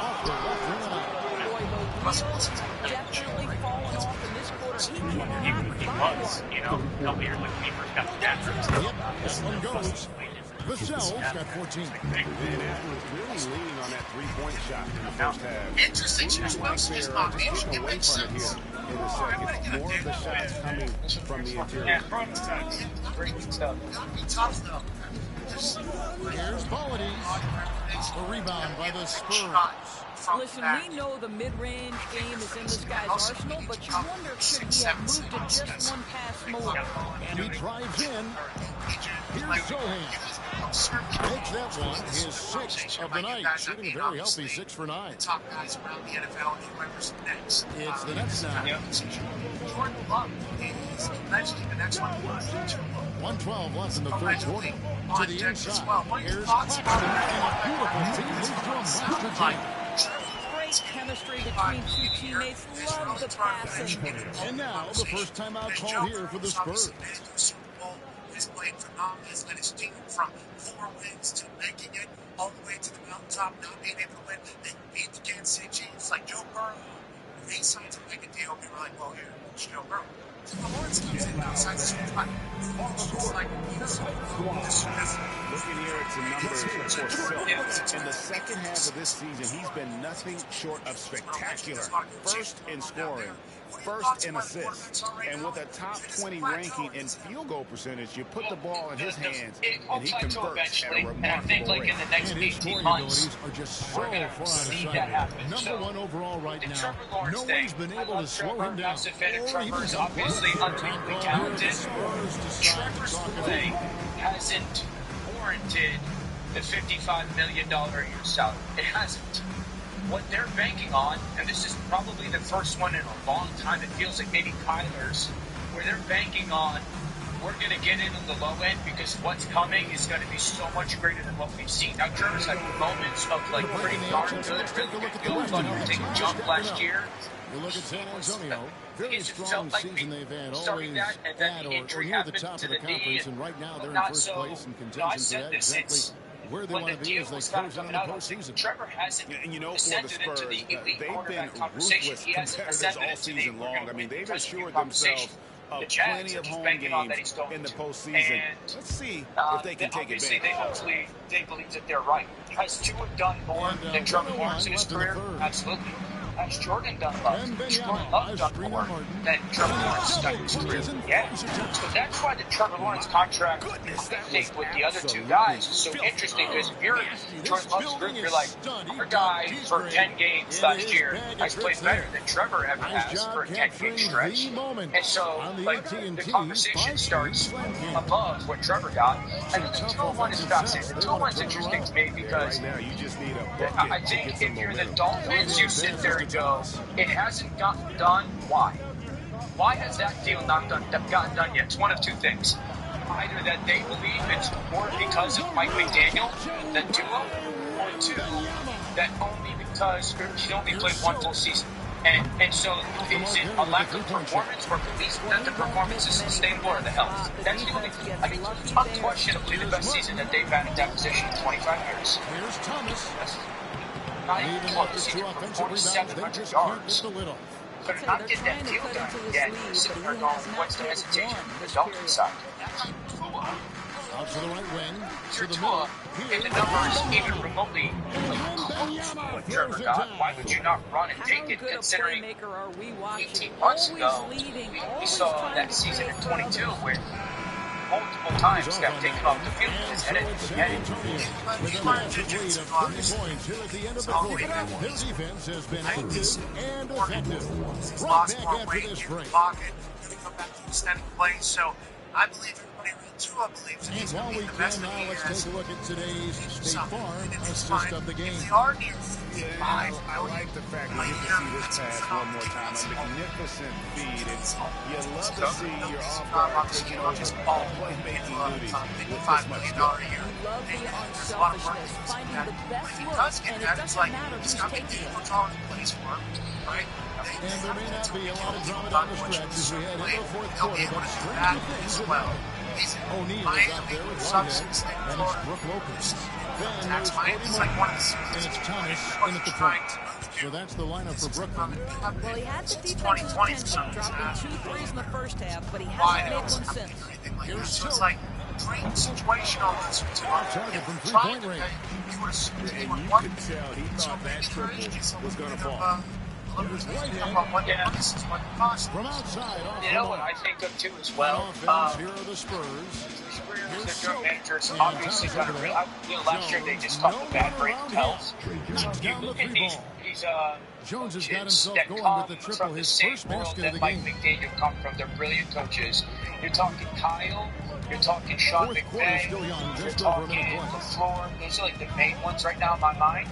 Off the left rim. Boy, definitely fallen off in this quarter. He was, you know, couple years when he first got the Denver. Yep, that one goes. Vassell's got 14. Van Assel's really leaning on that three-point shot in the first half. Interesting. Who else is not being Getting away from it here in the second. More of the shots coming from the interior. Great stuff. Gotta be tough, though. Here's Polity. The rebound by the Spurs. Listen, we know the mid-range game is in this guy's arsenal, but you wonder should he have moved to just one pass more. And he drives in. Here's Sohan. Makes that one his 6th of the night. Shooting a very healthy 6 for 9. Top guys around the NFL, whoever's next. It's the Nets now. Jordan Love is eventually the next one. 1:12 left in the third quarter. To the inside. Here's Claxton. And a beautiful team lead from Master Jam. Great chemistry between two teammates. Love the passing. And now the first timeout called here for the Spurs. He's played phenomenal. He's led his team from 4 wins to making it all the way to the mountaintop, not being able to win. They beat the Kansas City Chiefs like Joe Burrow. They signed to make a deal. We were like, well, here, it's Joe Burrow. So the Lawrence comes in and signs this one. Looking here at some numbers for Silk. In the second half of this season, he's been nothing short of spectacular. First in scoring, first in assists, and with a top 20 ranking in field goal percentage, you put the ball in his hands, and he converts at a remarkable rate. In the next And his 18 scoring months, abilities are just so we're going far to out of see sight. that happen. Number 1 overall right the now. Trevor Lawrence No thing. one's been I able to love slow Trevor. him down. Massive fan of Or Trevor. even Is come obviously close. unbelievably talented. Trevor's play hasn't warranted the $55 million a year salary. It hasn't. What they're banking on, and this is probably the first one in a long time, it feels like maybe Kyler's, where they're banking on, we're going to get in on the low end because what's coming is going to be so much greater than what we've seen. Now, Trevor's had moments of like pretty darn good, really good field, but take a jump last year. You look at San Antonio, very It's strong like season they've had, starting always that, and then at the or injury near the happened top to of the the knee, conference, and right now they're in not first so- place and I contention said for that, this, exactly it's where they when want the to be deal as they was close kind in of on coming the out, I think postseason. Trevor hasn't And you know, for the ascended into Spurs, the elite they've been quarterback conversation. ruthless He hasn't competitors ascended all into the season long. I mean, they've because of the assured conversation. themselves of The Jags plenty are of just home banking on that games he's going in the to. postseason. And, Let's see if they can take obviously, advantage. they believe that they're right. Has Tua done more than Trevor Lawrence in his career? Absolutely. Has Jordan done love? Has Jordan Love done more than Trevor Lawrence done in his career? Yeah. So that's why the Trevor Lawrence contract, I think, with the other two guys is so interesting, because if you're Jordan Love's group, you're like, our guy for 10 games last year has played better than Trevor ever has for a 10-game stretch. And so, like, the conversation starts above what Trevor got. And then the 2-1 is fascinating. The 2-1 is interesting to me because Right now, you just need a bucket I to think get some if you're the momentum. Dolphins, you sit there and go, it hasn't gotten done. Why? Why has that deal not gotten done yet? It's one of two things. Either that they believe it's more because of Mike McDaniel than Tua, or two, that only because he's only played one full season. And so is it a lack of performance, or at least that the performance is sustainable, or the health? That's the only, I mean, it's unquestionably the best season that they've had at that position in 25 years. Here's Thomas. That's not even close. He threw for 4,700 yards. But not get that deal done yet. He's sitting there going, what's the hesitation from the Dolphins side? Out to the right wing. To Tua, and the numbers even remotely close to what Trevor got. Why would you not run and take it, considering 18 months ago, we saw that season in 22 where multiple times got taken off the field with his head in the head. With a massive lead of 30 points here at the end of the quarter. Their defense has been active and effective. Right back after this break. Pocket, come back to extended play. So I believe everybody around Tua believes that And he's while going to we be the can best of now, the year. let's take a look at today's State Farm assist of the game. If they are near I like the fact that you can see this pass one more time. A magnificent feed. You love to see your off-guard taking over playmaking duty with this much skill. Love the unselfishness, finding the best look, and it doesn't matter who's taking it. Right? And there may not be a lot of drama down the stretch as we head into the fourth quarter, but stranger things have happened. O'Neal is out there with one head, and it's Brooke Lopez. That's Miami. It's like one of the and it's Thomas in at the front. So that's the lineup for Brooklyn. Well, he had the defense's attention, dropping 2 threes in the first half, but he hasn't made one since. So it's like great situation on this target from three-point range. And you could tell he thought that triple was going to fall. From outside. You know what I think of too as well? Here are the Spurs. The general managers obviously got a real. Last year they just caught the bad break tells. So if you look at these Jones has got coaches himself that going come with the triple, from the his same first world basket of that the Mike game. McDaniel come from. They're brilliant coaches. You're talking Kyle. You're talking Sean McVay. You're talking LaFleur. Those are like the main ones right now in my mind.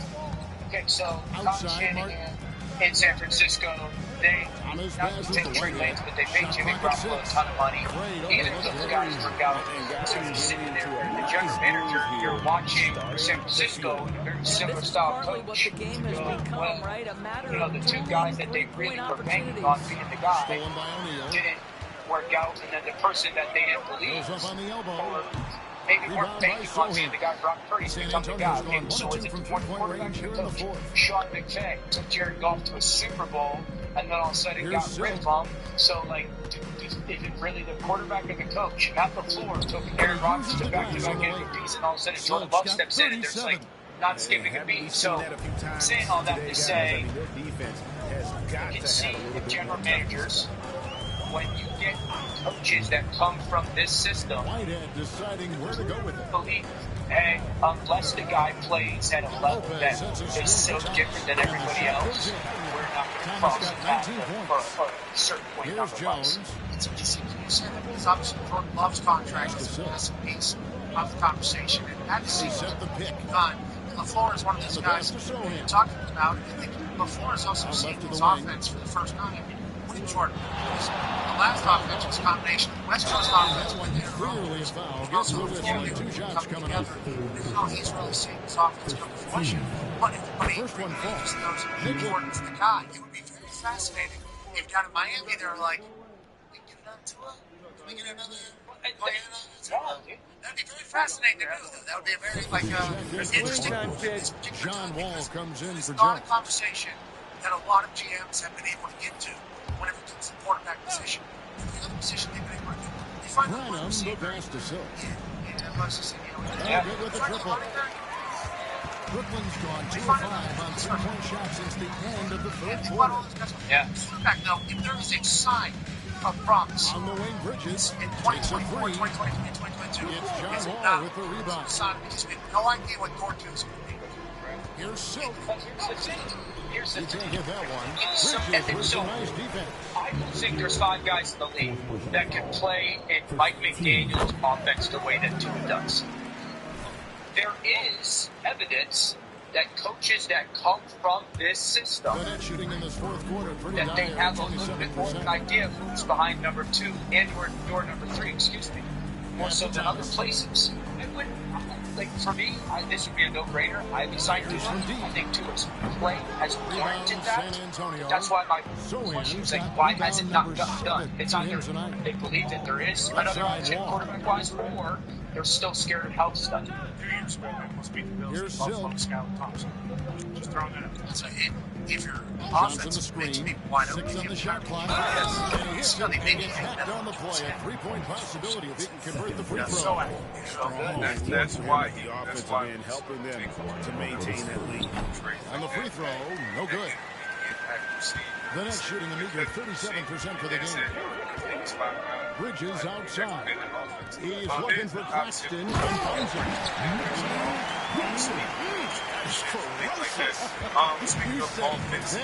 Okay, so Kyle Shanahan in San Francisco, they not to take Trey Lance, but they paid Jimmy Garoppolo a ton of money. Even if those guys work out, so you're sitting there with the general manager, you're watching San Francisco, a very similar style coach. The two guys that they really were banking on being the guy didn't work out, and then the person that they didn't believe, or maybe weren't banking on being the guy, Brock Purdy's become the guy. Okay, so is it one quarterback or the coach? Sean McVay took Jared Goff to a Super Bowl, and then all of a sudden got rid of him. So, like, is it really the quarterback or the coach? Matt LaFleur took Aaron Rodgers to back-to-back MVPs, and all of a sudden Jordan Love steps in, and there's, like, not skipping a beat. So, I'm saying all that to say, you can see the general managers, when you get coaches that come from this system, deciding where to go with it. Believe, hey, unless the guy plays at a level that is so different than everybody else, we're not going to cross the path for a certain point number-wise. It's obviously Jordan Love's contract is a piece of the conversation, and that is done. LaFleur is one of those guys you're talking about. I think LaFleur is also seeing his offense for the first time with Jordan. The last offense was a combination of West Coast offense with also with two shots coming together. He's really seeing his offense come to fruition. But if he just knows Jordan's the guy, it would be very fascinating if down in Miami they're like, can we get another Tua? Can we get another? That'd be very fascinating to do, though. That would be a very, interesting. John Wall comes in for Jones. It's not a conversation that a lot of GMs have been able to get to whenever it comes to the quarterback position. The other position they've been able to do. They find the pass to Silk. Good with the triple. Brooklyn's gone 2 of 5 on 3-point shots since the end of the third quarter. Quarterback, though, if there is a sign of promise on the wing, Bridges in 2024, 2023, and 2022, it's John Wall with the rebound. Because we have no idea what door 2 is going to be. Here's Silk. Here's the thing. You can't get that one. So, nice defense. I don't think there's 5 guys in the league that can play in Mike McDaniel's offense the way that Tua does. There is evidence that coaches that come from this system, in this fourth quarter, that they have a little bit more of an idea of who's behind number 2 and or door number 3, more so than other places. For me, this would be a no-brainer. I'd be signed to him. I think Tua's play has warranted that. That's why my question is why has it not gotten done? It's either they believe that there is another option quarterback-wise, or they're still scared of how it's done. 3 years ago, they almost beat the Bills with Buffalo Scout Thompson. Just throwing that out. So if your offense makes people wide open, on the shot clock. It's really making it on the play. A 3-point possibility if he can convert the free throw. That's why the offensive end helping them to maintain that lead. On the free throw, no good. The Nets shooting a meager 37% for the game. Bridges outside. He's looking for Claxton and finds him. Speaking of offense,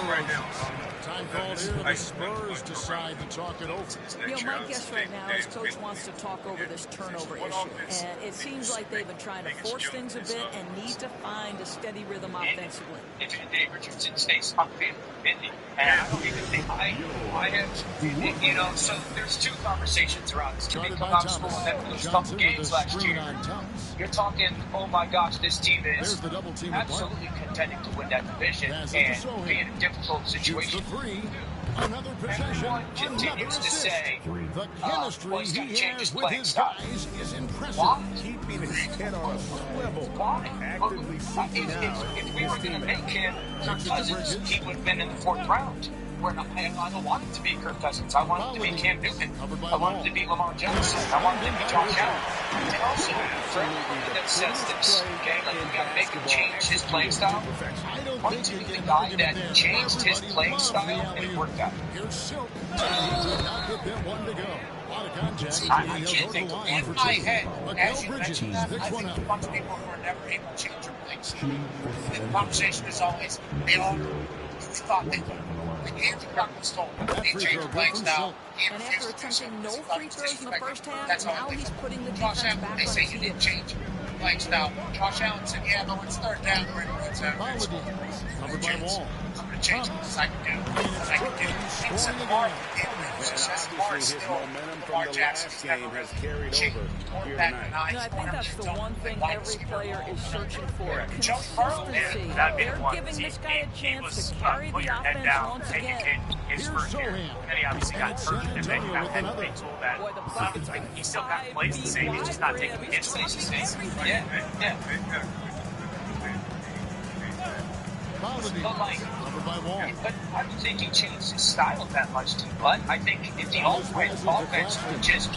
right now. Time called here. The Spurs decide to talk it over. My guess right now is Coach wants to talk over this turnover issue. And it seems like they've been trying to force things a bit and need to find a steady rhythm offensively. If Dave Richardson stays unfit, and I don't even think I have, so there's 2 conversations around this. Jimmy come out of school and then lose a couple games last year. You're talking, oh my gosh, this team is was absolutely contending to win that division and be in a difficult situation. Another possession. Everyone continues to say, the chemistry well, he's got to change his with playing his style. guys is impressive. Why? Keeping his head on a swivel. Why? Actively seeking out. If we were going to make him Kirk Cousins, he would have been in the 4th round. I don't want him to be Kirk Cousins. I want him to be Cam Newton. I want him to be Lamar Jackson. I want him to be Josh Allen. And also, for everyone that says this, okay, like we got to make him change his playing style, point to the guy that changed his playing style and it worked out. I can't think of in my head, as you mentioned that, I think a bunch of people who are never able to change their playing style. The conversation is always, they thought they could. Like Andrew Luck was told, they changed their playing style. And after attempting no free throws in the first half, now he's putting the defense back on they his say you feet. didn't change your playing style. Josh Allen said, yeah, but when it's 3rd down, we're in the red zone. I'm going to change it because I can do it. And so Lamar is still Lamar Jackson's never really changed more than I think that's the one thing every player is searching for. Consistency. That'd be They're the one. giving this guy a He chance was to carry put the your head offense down once and again. his first year. And then he obviously got hurt and then he had to be told that he still kind of plays the same. He's just not taking hits. He's the same. Yeah. But I don't think he changed his style that much, but I think if the offense would just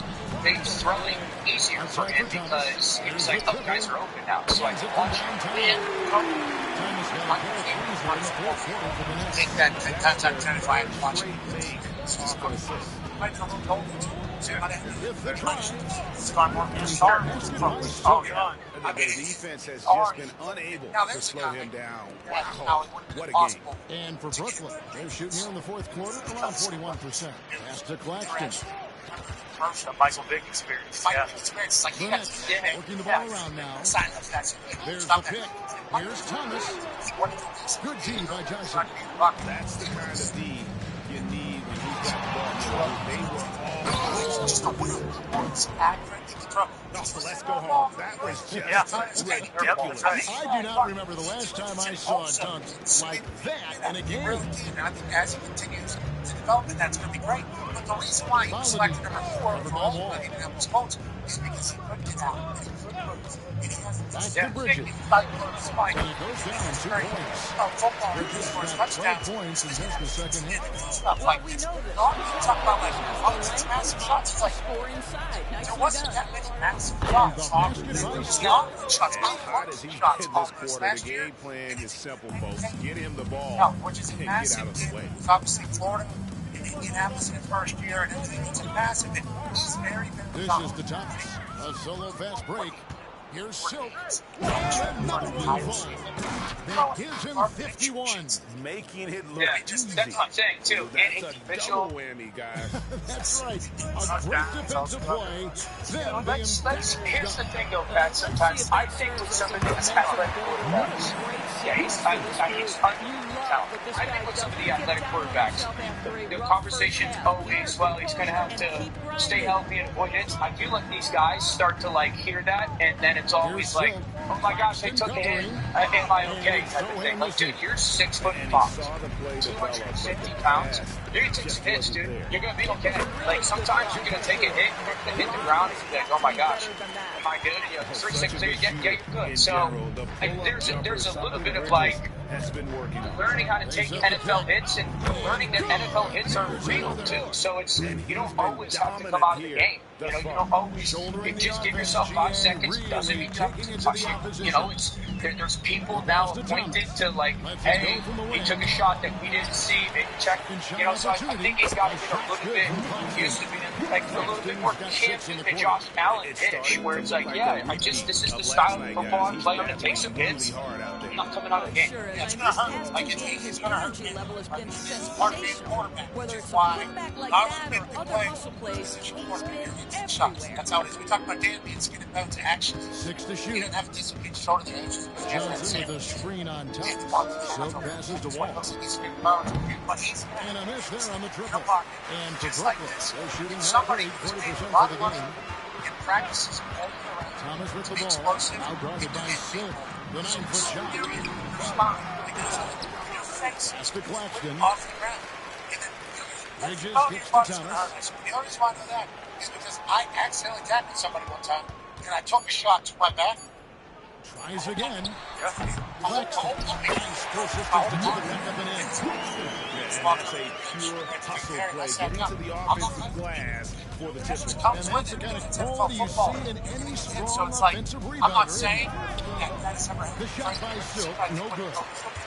make throwing easier for him because he was like, oh, guys are open now, so I can watch him. I think that's our 10 if I had watched him. The defense has just been unable to slow him down. Wow, what a game. And for Brooklyn, they're shooting here in the 4th quarter, around 41%. Pass to Claxton. The Michael Vick experience. Working the ball around now. There's the pick. Here's Thomas. Good D by Johnson. That's the kind of D you need when you've got the ball. They were all just a weird accurate. Let's go home. That was just ridiculous. I do not remember the last time I saw a dunk like that in a game. And I think as he continues to develop it, that's going to be great. But the reason why he was selected number 4 overall, even at his coach, is because he couldn't get out. Back to Bridges. And it goes down 2 points. Bridges got 12 points in just the second half. Well, we know this. Talk about like massive shots. It's like score inside. there wasn't that many massive shots. Shots. How does he hit this quarter? The game plan is simple, folks. Get him the ball which is and get massive. out of the way. Obviously, Florida and Indianapolis in his first year, and it's massive. And he's very, very This is the Thomas. A solo fast break. Here's Silk. Another blue ball. That gives him 51. Making it look That's easy. what I'm saying, too. That's a double whammy, guys. That's right. A great defensive play. Then Here's the thing, though, Pat. Sometimes I think with some of these athletic quarterbacks, he's untalented. I think with some of the athletic quarterbacks, the conversation's always, well, he's going to have to stay healthy and avoid hits. I feel like these guys start to hear that, and then it's always like, oh my gosh, I took a hit. Am I okay? Type of thing. Like, dude, you're 6 foot 5, 250 pounds. You're gonna take some hits, dude. You're gonna be okay. Like, sometimes you're gonna take a hit, you're gonna hit the ground, and you're like, oh my gosh, am I good? You know, 3 seconds later, you're good. So, there's a little bit of learning how to take NFL hits, and learning that NFL hits are real too. So you don't always have to come out of the game. You know, you don't always just give yourself 5 seconds. Doesn't mean something to touch you. You know, there's people now appointed to hey, he took a shot that we didn't see. Maybe check. You know, so I think he's got to get a little bit used to being a little bit more camped than Josh Allen ish, where it's like, this is the style of football I play. I'm gonna take some hits. I'm not coming out of the game. It's gonna hurt. It's gonna hurt. Level has been Part of being a quarterback. Whether it's a putback like that or other muscle plays, he's been everywhere. That's how it is. We talk about Dan being skin and bones action. 6 to shoot. He doesn't have to discipline short of the ages. Johnson with a screen on top. Silk passes to Wall. And a miss there on the triple. And for Brooklyn, they're shooting not great, 40% for the game. In practices, Thomas with the ball, out guarded by Silk. The 9-foot shot. Respond. Because in your face, That's the Claxton. off the ground. And then Bridges gets to Thomas. Thomas. The only reason why I know that is because I accidentally tackled somebody one time, and I took a shot to my back. Tries again. Claxton. Nice persistence to get it back up and in. That's a pure hustle play. Get into the offensive glass for the tip. And that's the kind of quality you see in any strong offensive rebounder. I'm not saying that's ever the shot by Silk, no good.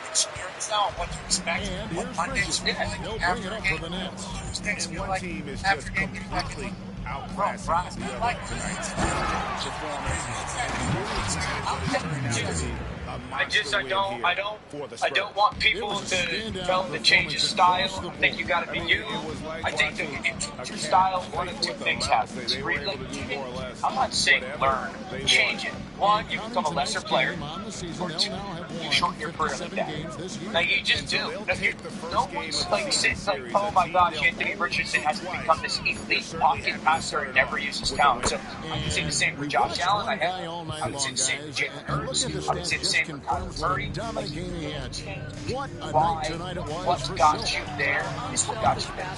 Experience now what to expect. And here's Bridges. He'll bring it up for the Nets. And one team is just completely outclassing the other tonight's performance. I don't want people to tell them to change his style. I think you got to be you. I think that when you change your style, one of two things happens. I'm not saying learn, change it. One, you become a lesser player, or two, you shorten your career like that. Like you just do. No one's like sitting like, oh my gosh, Anthony Richardson has to become this elite pocket passer and never uses talent. So I can say the same for Josh Allen. I would say the same for Jalen Hurts. I would say the same for Kyler Murray. What's got you there is what got you there.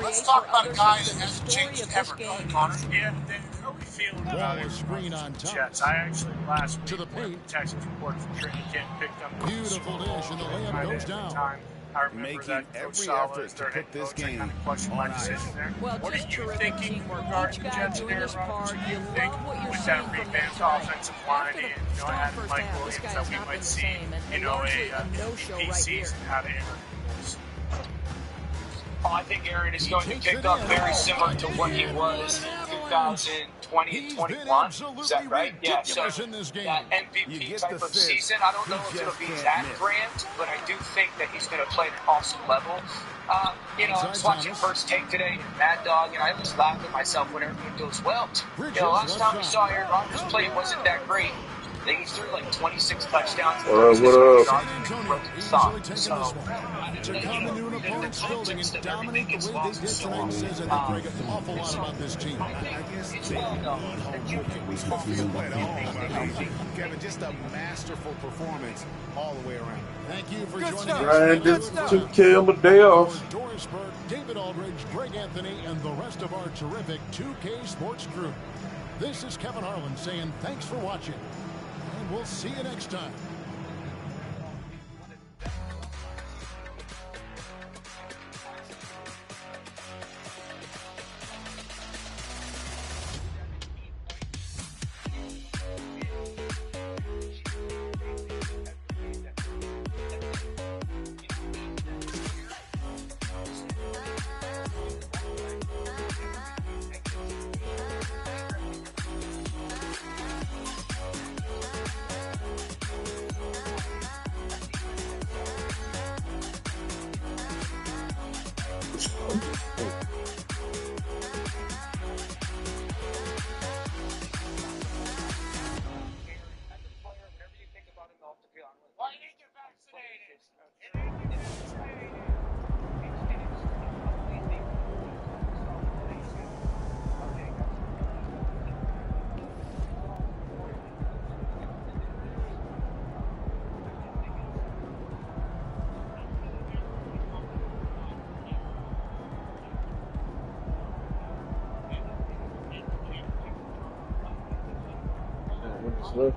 Let's talk about a guy that hasn't changed ever, Connor. Yeah, how are we feeling about it? Screen on top. Jets. I actually last week to the paint. Texas reported from training camp picked up. Beautiful dish, and the layup goes down. I remember that every effort to put this game kind of questioned my decision there. Well, what are just you terrific thinking team. regarding Each the guy Jets doing and his part. Do you You think love what you're with seeing that from revamped that offensive line After the and adding first Mike half, Williams this guy that has we not might been the see, same, and largely a no-show right here. how to introduce? I think Aaron is going to pick up very similar to what he was in 2020 and 21. Is that right? Yeah, so that MVP type of season, I don't know if it'll be that grand, but I do think that he's going to play at an awesome level. I was watching First Take today, Mad Dog, and I always laugh at myself when everything goes well. Last time we saw Aaron Rodgers play, it wasn't that great. I think he threw like 26 touchdowns and 36 yards. So, to come into an opponent's building and dominate the way they did tonight says an awful lot about this team. Kevin, just a masterful performance all the way around. Thank you for joining us. Ryan did 2K on the day off. Doris Burke, David Aldridge, Greg Anthony, and the rest of our terrific 2K Sports crew. This is Kevin Harlan saying thanks for watching. And we'll see you next time. Look.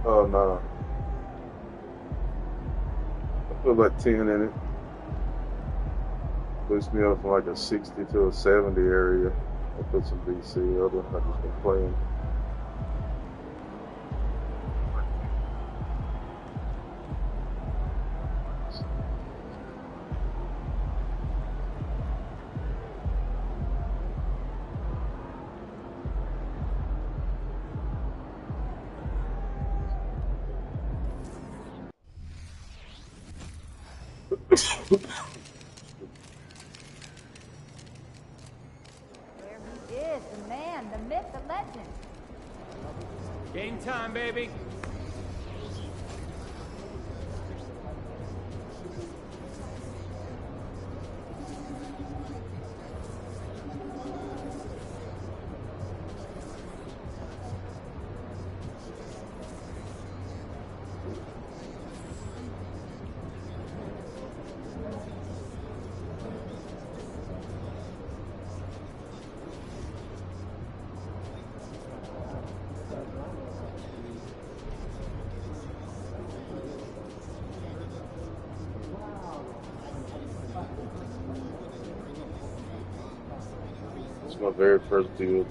Oh no. I put like 10 in it. Puts me up from like a 60 to a 70 area. I put some BC, other I just been playing. There he is, the man, the myth, the legend. Game time, baby. It's my very first deal.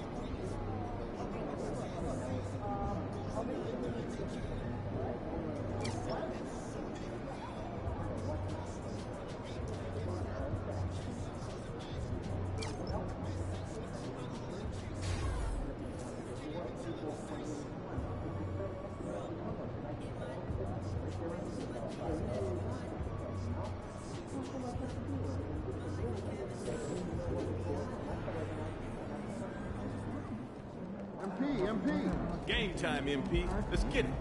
MP. Game time, MP. Let's get it.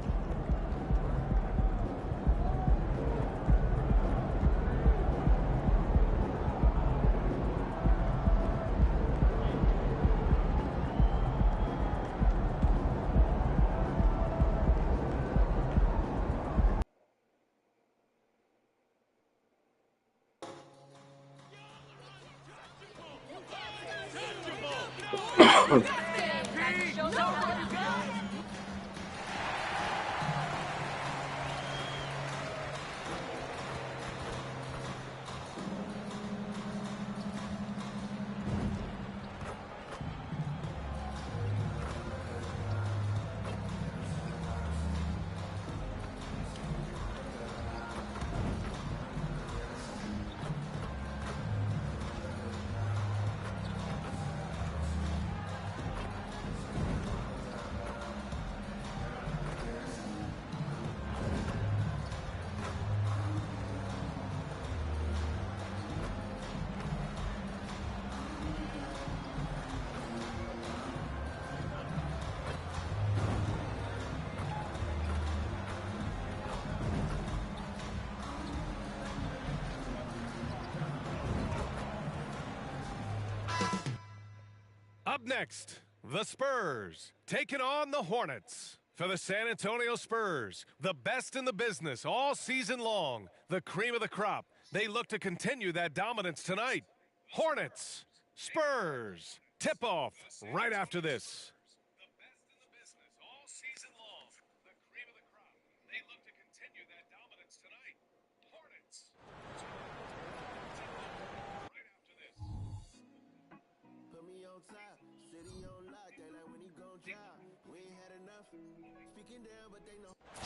Up next, the Spurs taking on the Hornets. For the San Antonio Spurs, the best in the business all season long, the cream of the crop. They look to continue that dominance tonight. Hornets, Spurs, tip-off right after this.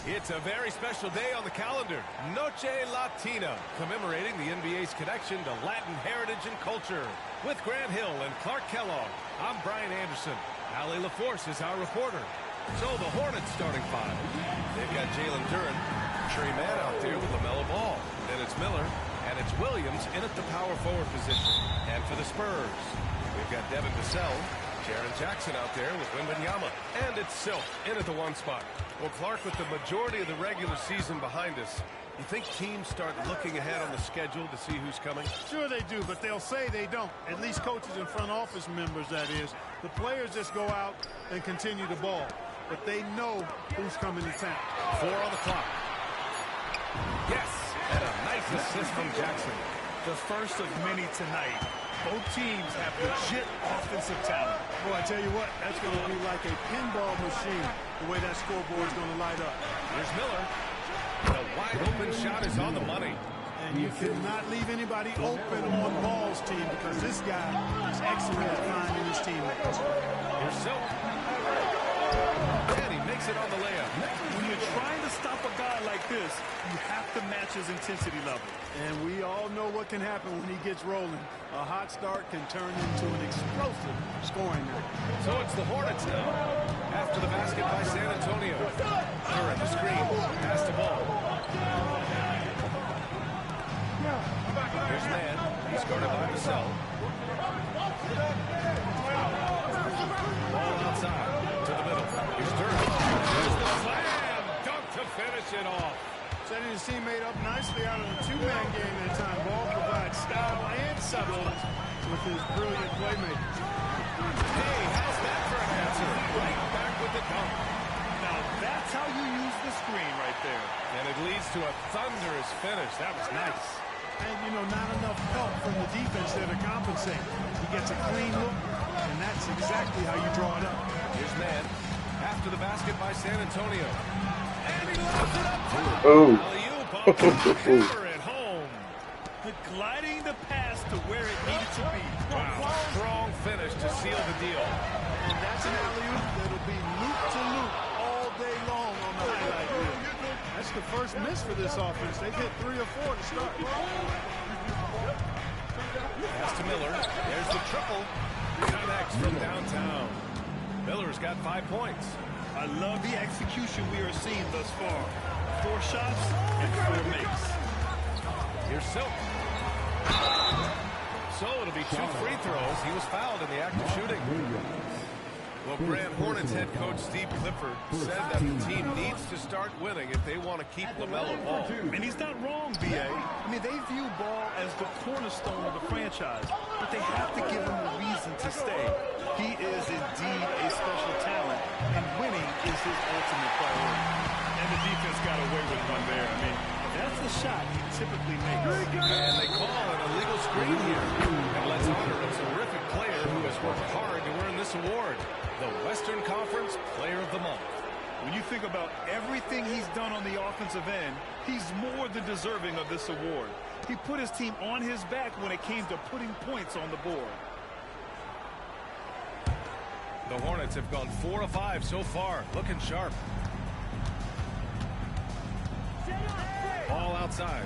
It's a very special day on the calendar, Noche Latina, commemorating the NBA's connection to Latin heritage and culture. With Grant Hill and Clark Kellogg, I'm Brian Anderson. Allie LaForce is our reporter. So the Hornets starting five. They've got Jalen Duren, Trey Mann out there with LaMelo Ball. Then it's Miller, and it's Williams in at the power forward position. And for the Spurs, we've got Devin Vassell, Jaren Jackson out there with Wembanyama. And it's Silk in at the one spot. Well, Clark, with the majority of the regular season behind us, you think teams start looking ahead on the schedule to see who's coming? Sure they do, but they'll say they don't. At least coaches and front office members, that is. The players just go out and continue to ball. But they know who's coming to town. 4 on the clock. Yes, and a nice assist from Jackson. The first of many tonight. Both teams have legit offensive talent. Boy, I tell you what, that's going to be like a pinball machine, the way that scoreboard is going to light up. Here's Miller. The wide open shot is on the money. And you cannot leave anybody open on Ball's team because this guy is excellent at finding his teammates. Here's Silk. And he makes it on the layup. When you're trying to stop a guy like this, you have to match his intensity level. And we all know what can happen when he gets rolling. A hot start can turn into an explosive scoring night. So it's the Hornets now. After the basket by San Antonio. Duren the screen. Pass the ball. He's guarded by Vassell. Ball outside to the middle. Here's Durham. There's the slam. Dunk to finish it off. Setting his teammate up nicely out of the two-man game that time. Ball provides style and substance with his brilliant playmaking. Hey, how's that for an answer? Right back with the dunk. Now that's how you use the screen right there. And it leads to a thunderous finish. That was nice. And, you know, not enough help from the defense there to compensate. He gets a clean look, and that's exactly how you draw it up. Here's man. After the basket by San Antonio. And he lobs it up. Oh. Hammer at home. Gliding the pass to where it needed to be. Wow. Strong finish to seal the deal. And that's an alley-oop that'll be loop to loop all day long on the highlight reel. That's the first miss for this offense. They've hit 3 or 4 to start. Pass to Miller. There's the triple. Connects from downtown. Miller's got 5 points. I love the execution we are seeing thus far. 4 shots and 4 makes. Here's Silk. So it'll be 2 free throws. He was fouled in the act of shooting. Well, Grand Hornets head coach Steve Clifford said that the team needs to start winning if they want to keep LaMelo Ball. And he's not wrong, B.A. I mean, they view Ball as the cornerstone of the franchise, but they have to give him a reason to stay. He is indeed a special talent, and winning is his ultimate priority. And the defense got away with one there. I mean, that's the shot he typically makes. And they call an illegal screen here. And let's honor a terrific player who has worked hard to earn this award. The Western Conference Player of the Month. When you think about everything he's done on the offensive end, he's more than deserving of this award. He put his team on his back when it came to putting points on the board. The Hornets have gone 4 of 5 so far, looking sharp. Ball outside.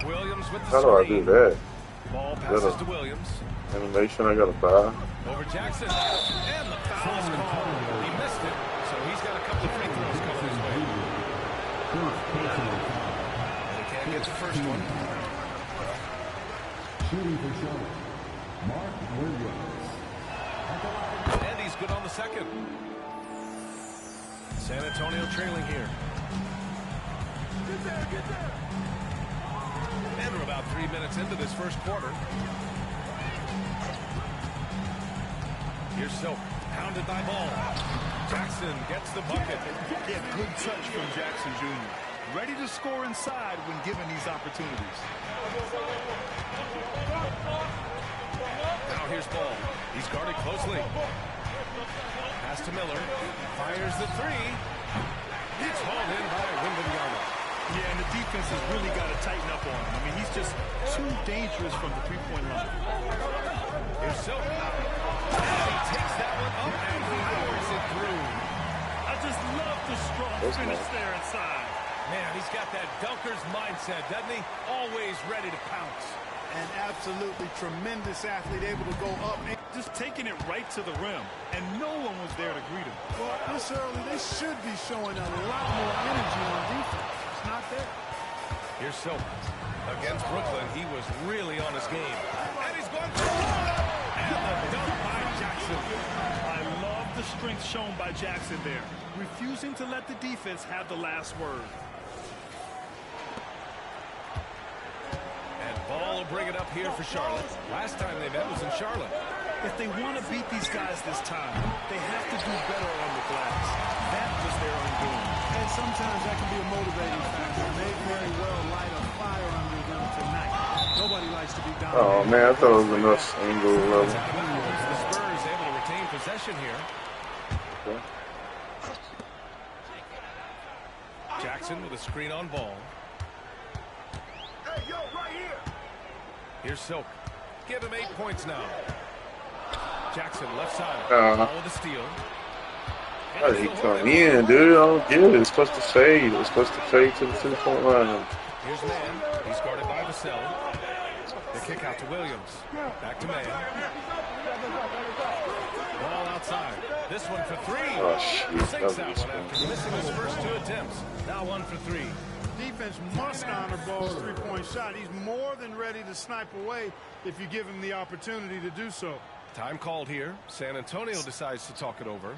Williams with the How do I do that? Ball passes to Williams. Animation, I gotta buy. Over Jackson. And the foul is called. He missed it, so he's got a couple of free throws coming his way. And he can't get the first one. Shooting for Charlotte, Mark Williams. And he's good on the second. San Antonio trailing here. Get there. And we're about 3 minutes into this first quarter. Here's Silk, pounded by Ball. Jackson gets the bucket. Yeah, good touch from Jackson Jr. Ready to score inside when given these opportunities. Now here's Ball. He's guarded closely. Pass to Miller. Fires the 3. It's hauled in by Wembanyama. Yeah, and the defense has really got to tighten up on him. I mean, he's just too dangerous from the three-point line. Here's Silk. He takes that one up and powers it through. I just love the strong finish there inside. Man, he's got that dunker's mindset, doesn't he? Always ready to pounce. An absolutely tremendous athlete, able to go up and just taking it right to the rim. And no one was there to greet him. Well, this early, they should be showing a lot more energy on defense. It's not there. Here's Silk. Against Brooklyn, he was really on his game. And he's going to and the dunk by Jackson. I love the strength shown by Jackson there, refusing to let the defense have the last word. And Ball will bring it up here for Charlotte. Last time they met was in Charlotte. If they want to beat these guys this time, they have to do better on the glass. That was their own doing. And sometimes that can be a motivating factor. They very well light a fire under them tonight. Nobody likes to be down. Oh man, I thought it was enough single level. The Spurs able to retain possession here. Okay. Jackson with a screen on Ball. Hey, yo, right here. Here's Silk. Give him 8 points now. Jackson left side. Ball with a steal. How did he come in, dude? I don't get it. It's supposed to fade. It's supposed to fade to the 2-point line. Here's Man. He's guarded by Vassell. The kick out to Williams. Back to Man. Ball outside. This one for 3. Oh, shit. Sinks that one after missing his first 2 attempts. Now 1 for 3. Defense defense must honor Ball's three-point shot. He's more than ready to snipe away if you give him the opportunity to do so. Time called here. San Antonio decides to talk it over.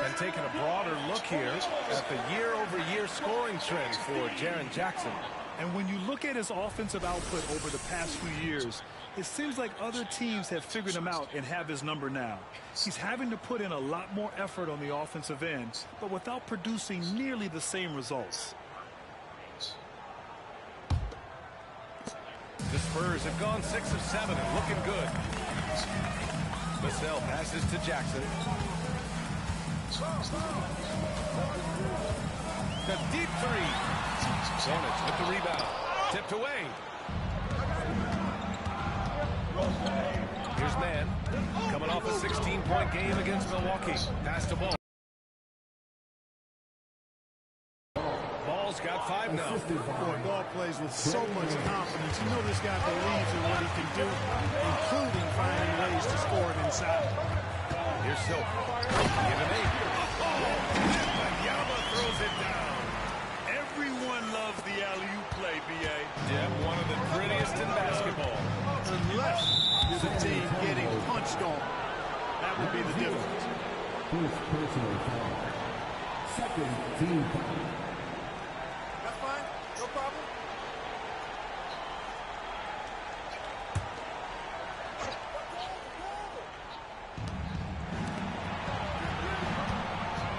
And taking a broader look here at the year-over-year scoring trend for Jaren Jackson. And when you look at his offensive output over the past few years, it seems like other teams have figured him out and have his number now. He's having to put in a lot more effort on the offensive end, but without producing nearly the same results. The Spurs have gone 6 of 7 and looking good. Vassell passes to Jackson. The deep three. Hornets with the rebound. Tipped away. Here's Mann. Coming off a 16-point game against Milwaukee. Pass to Ball. Ball's got 5 now. Boy, Ball plays with so much confidence. You know this guy believes in what he can do, including finding ways to score it inside. Here's Silk. Give him 8. Yama throws it down. Everyone loves the alley-oop play, B.A. Yeah, one of the prettiest in basketball. Unless you're the team getting punched on. That would be the difference. First personal foul. Second team foul. That's fine. No problem.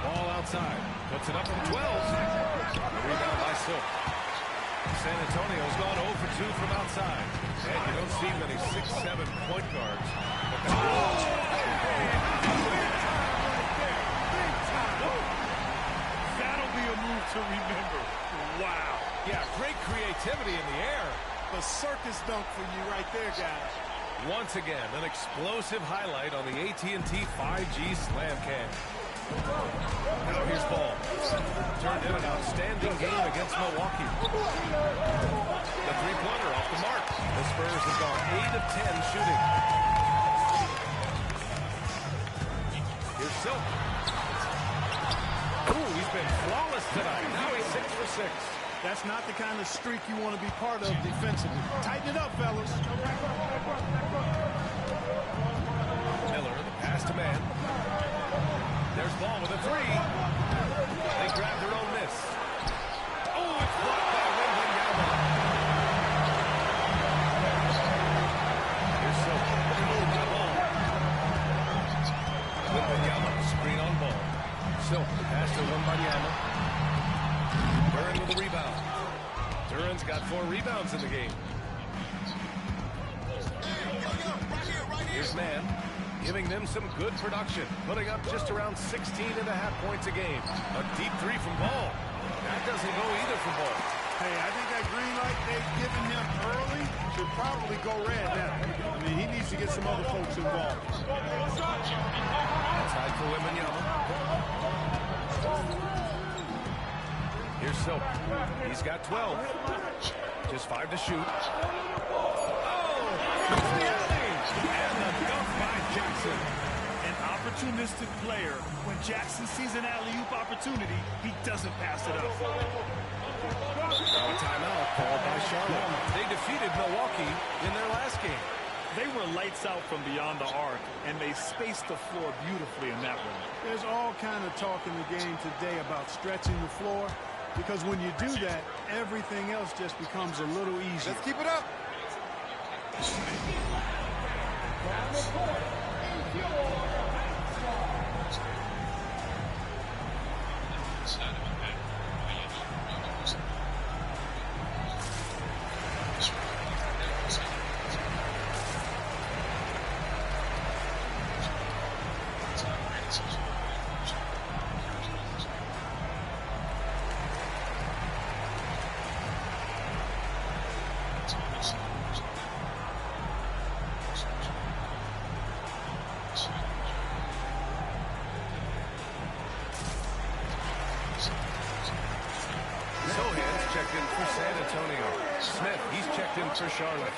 Ball outside. Puts it up from 12. Rebound by Silk. San Antonio's gone 0 for 2 from outside. And you don't see many 6'7" point guards. That'll be a move to remember. Wow. Yeah, great creativity in the air. A circus dunk for you right there, guys. Once again, an explosive highlight on the AT&T 5G Slam Cam. Now here's Ball. Turned in an outstanding game against Milwaukee. The three-pointer off the mark. The Spurs have gone 8 of 10 shooting. Here's Silk. Ooh, he's been flawless tonight. Now he's 6 for 6. That's not the kind of streak you want to be part of defensively. Tighten it up, fellas. Miller, the pass to Mann. There's Ball with a 3. They grab their own miss. Oh, it's blocked by Wembanyama. Here's Silk. Moved by Ball. Wembanyama, screen on Ball. Silk, the pass to Wembanyama. Duran with the rebound. Duran's got 4 rebounds in the game. Here's Mann, giving them some good production, putting up just around 16.5 points a game. A deep 3 from Ball. That doesn't go either from Ball. Hey, I think that green light they've given him early should probably go red now. I mean, he needs to get some other folks involved. Inside for Wembanyama. Here's Silk. He's got 12. Just 5 to shoot. Oh! opportunistic player. When Jackson sees an alley-oop opportunity, he doesn't pass it up. A timeout called by Charlotte. They defeated Milwaukee in their last game. They were lights out from beyond the arc, and they spaced the floor beautifully in that one. There's all kind of talk in the game today about stretching the floor, because when you do that, everything else just becomes a little easier. Let's keep it up. Charlotte.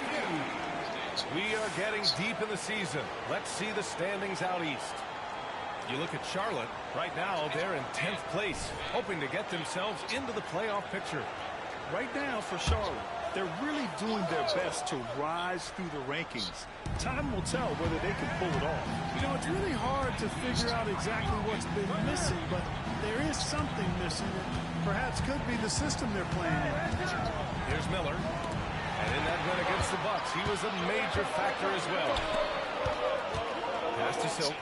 We are getting deep in the season. Let's see the standings out east. You look at Charlotte. Right now, they're in 10th place, hoping to get themselves into the playoff picture. Right now, for Charlotte, they're really doing their best to rise through the rankings. Time will tell whether they can pull it off. You know, it's really hard to figure out exactly what's been missing, but there is something missing that perhaps could be the system they're playing in. Here's Miller. And in that win against the Bucks, he was a major factor as well. Pass to Silk.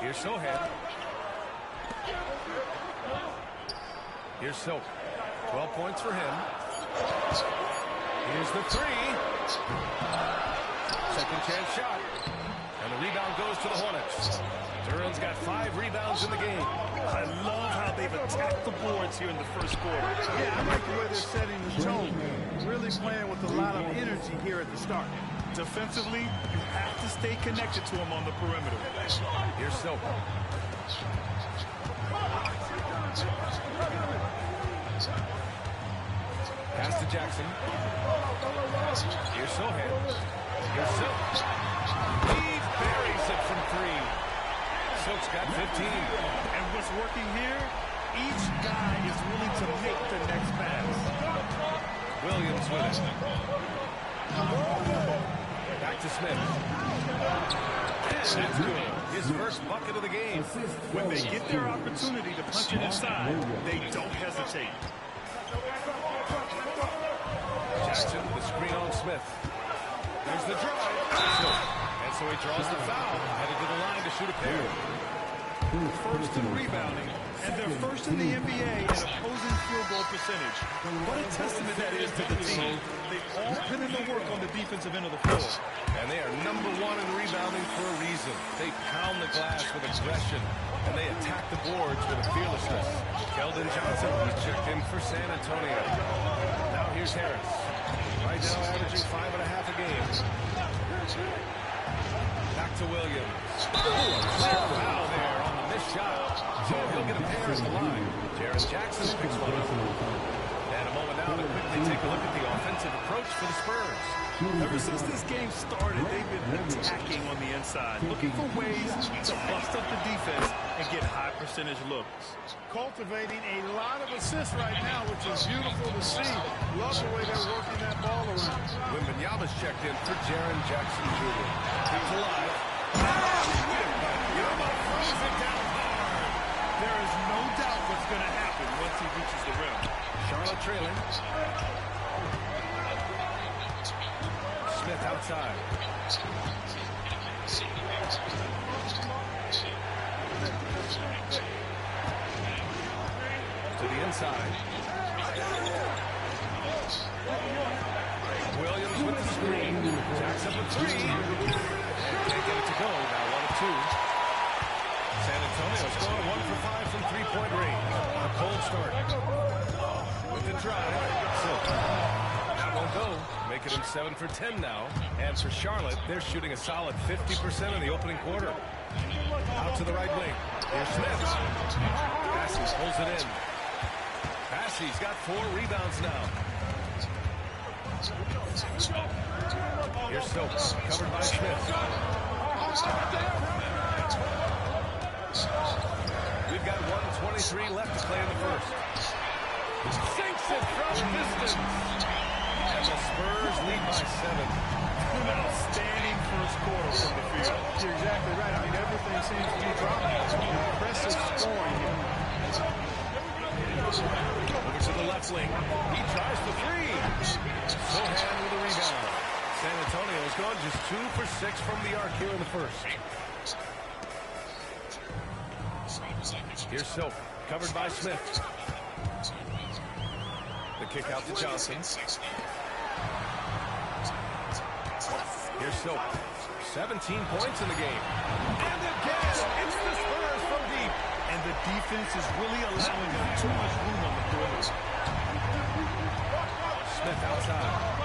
Here's Sohan. Here's Silk. 12 points for him. Here's the three. Second chance shot. And the rebound goes to the Hornets. Duran's got 5 rebounds in the game. I love how they've attacked the boards here in the first quarter. Yeah, I like the way they're setting the tone. Really playing with a lot of energy here at the start. Defensively, you have to stay connected to him on the perimeter. Here's Silk. Pass to Jackson. Here's Sohan. Here's Silk. He buries it from 3. Silk's got 15. And what's working here, each guy is willing to make the next pass. Williams with it. Back to Smith. And that's good. His first bucket of the game. When they get their opportunity to punch it inside, they don't hesitate. Jackson with the screen on Smith. There's the drive. And so he draws the foul. Headed to the line to shoot a pair. First in rebounding, and they're first in the NBA in opposing field goal percentage. What a testament that is to the team. They've all put in the work on the defensive end of the floor. And they are number 1 in rebounding for a reason. They pound the glass with aggression, and they attack the boards with fearlessness. Keldon Johnson, he's checked in for San Antonio. Now here's Harris. Right now averaging 5.5 a game. Back to Williams. Clear foul there on the missed shot. So he'll get a pair at the line. Jaren Jackson picks one up. And a moment now to quickly take a look at the offensive approach for the Spurs. Ever since this game started, they've been attacking on the inside, looking for ways to bust up the defense and get high percentage looks. Cultivating a lot of assists right now, which is beautiful to see. Love the way they're working that ball around. Wembanyama's checked in for Jaren Jackson Jr. He's alive. Wembanyama throws it down hard. There is no doubt what's going to happen once he reaches the rim. Charlotte trailing. Smith outside. To the inside. Williams with the screen. Jackson with 3. And can't get it to go. Now 1 of 2. San Antonio's going 1 for 5 from 3-point range. A cold start. With the drive. That won't go. Making him 7 for 10 now. And for Charlotte, they're shooting a solid 50% in the opening quarter. Out to the right wing. Here's Smith. Passy pulls it in. Passy's got 4 rebounds now. Here's Silk, covered by Smith. We've got 1:23 left to play in the first. Sinks it from distance. And the Spurs lead by 7. An outstanding first quarter from the field. You're exactly right. I mean, everything seems to be dropping. Impressive scoring here. Over to the left wing. He tries the three. Sohan with a rebound. San Antonio's gone just 2 for 6 from the arc here in the first. Here's Silk, covered by Smith. The kick out to Johnson. Here's Silk. 17 points in the game. And again, it's the Spurs from deep. And the defense is really allowing them too much room on the perimeter. Smith outside.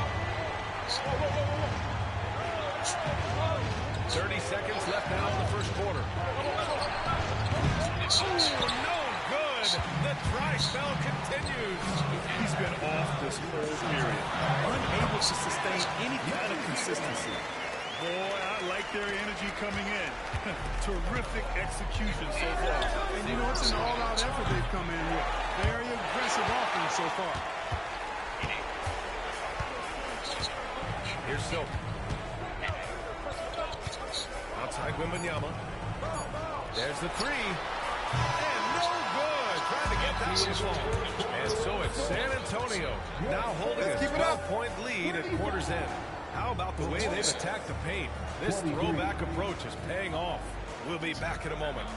30 seconds left now in the first quarter. Oh, no good. The dry spell continues. He's been off this whole period. Unable to sustain any kind of consistency. Boy, I like their energy coming in. Terrific execution so far. And you know, it's an all-out effort they've come in with. Very aggressive offense so far. Here's Silk. Outside Wembanyama. There's the three. And no good. Trying to get that one. And so it's San Antonio now holding a 12-point lead at quarter's end. How about the way they've attacked the paint? This throwback approach is paying off. We'll be back in a moment.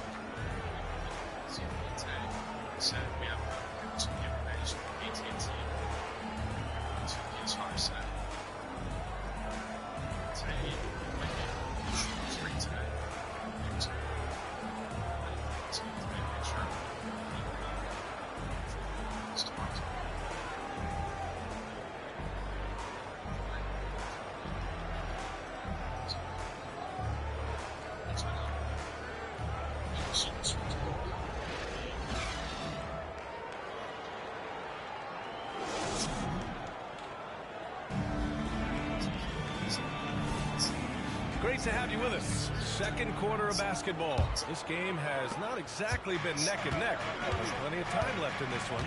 Great to have you with us. Second quarter of basketball. This game has not exactly been neck and neck. There's plenty of time left in this one.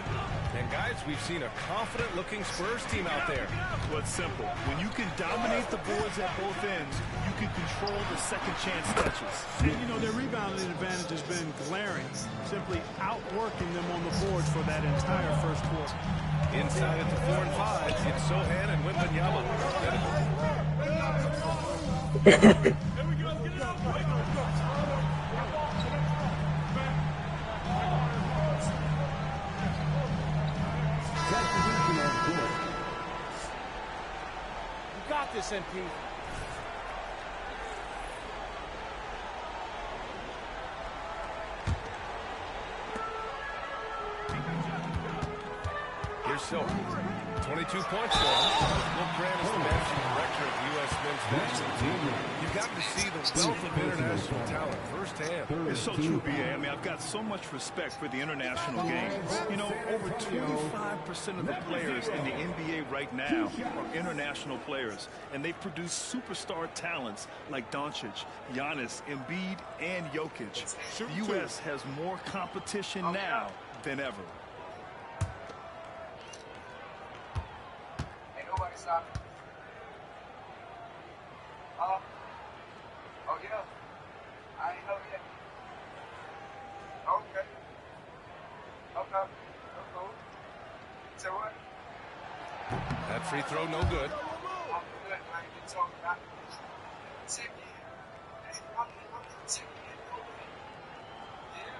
And guys, we've seen a confident-looking Spurs team out there. Well, it's simple. When you can dominate the boards at both ends, you can control the second chance touches. And, you know, their rebounding advantage has been glaring, simply outworking them on the boards for that entire first quarter. Inside at the 4 and 5, it's Sohan and Wembanyama. You got this, MP. Here's Silk. 22 points for him. Will Grant is the managing director of the U.S. men's national team. You've got to see the wealth of international talent firsthand. It's so true, B.A. I mean, I've got so much respect for the international game. You know, over 25% of the players in the NBA right now are international players, and they've produced superstar talents like Doncic, Giannis, Embiid, and Jokic. The U.S. has more competition now than ever. Stop. Oh, yeah. I ain't know yet. Okay. Okay. Cool. So what? That free throw, no good. I'm good. I ain't been talking about it. Sick. Hey, I'm sick. Yeah.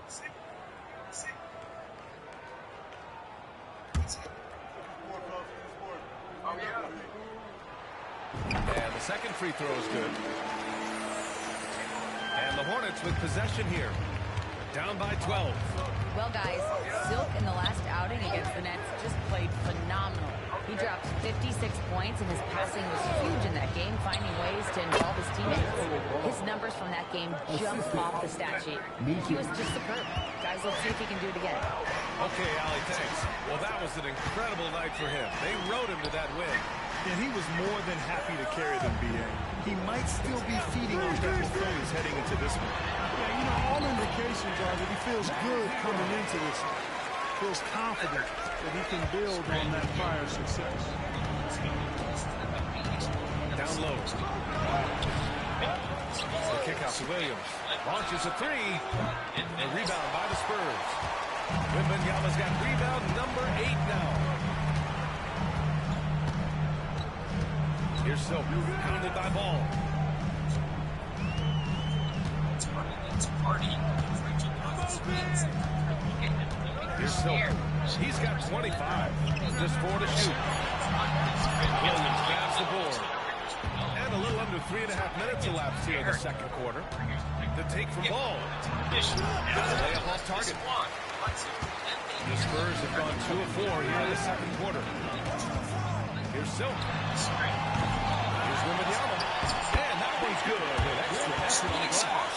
Sick. Sick. Oh, yeah. And the second free throw is good. And the Hornets with possession here. Down by 12. Well, guys, Silk in the last outing against the Nets just played phenomenal. He dropped 56 points, and his passing was huge in that game, finding ways to involve his teammates. His numbers from that game jumped off the stat sheet. He was just superb. Guys, let's see if he can do it again. Okay, Allie, thanks. Well, that was an incredible night for him. They rode him to that win. And he was more than happy to carry them, B.A. He might still be feeding on that performance heading into this one. Yeah, you know, all indications are that he feels good coming into this one. Feels confident that he can build on that prior success. Down low. The kick out to Williams. Launches a three. A rebound by the Spurs. Wembanyama's got rebound number 8 now. Here's Silk, pounded by Ball. Here's Silk. He's got 25. Just 4 to shoot. Williams grabs the board. And a little under 3.5 minutes elapsed here in the second quarter. The take from Ball. Layup off target. The Spurs have gone 2 of 4 here in the second quarter. Here's Silk. Here's Wembanyama. And that one's good. An extra basket on the glass.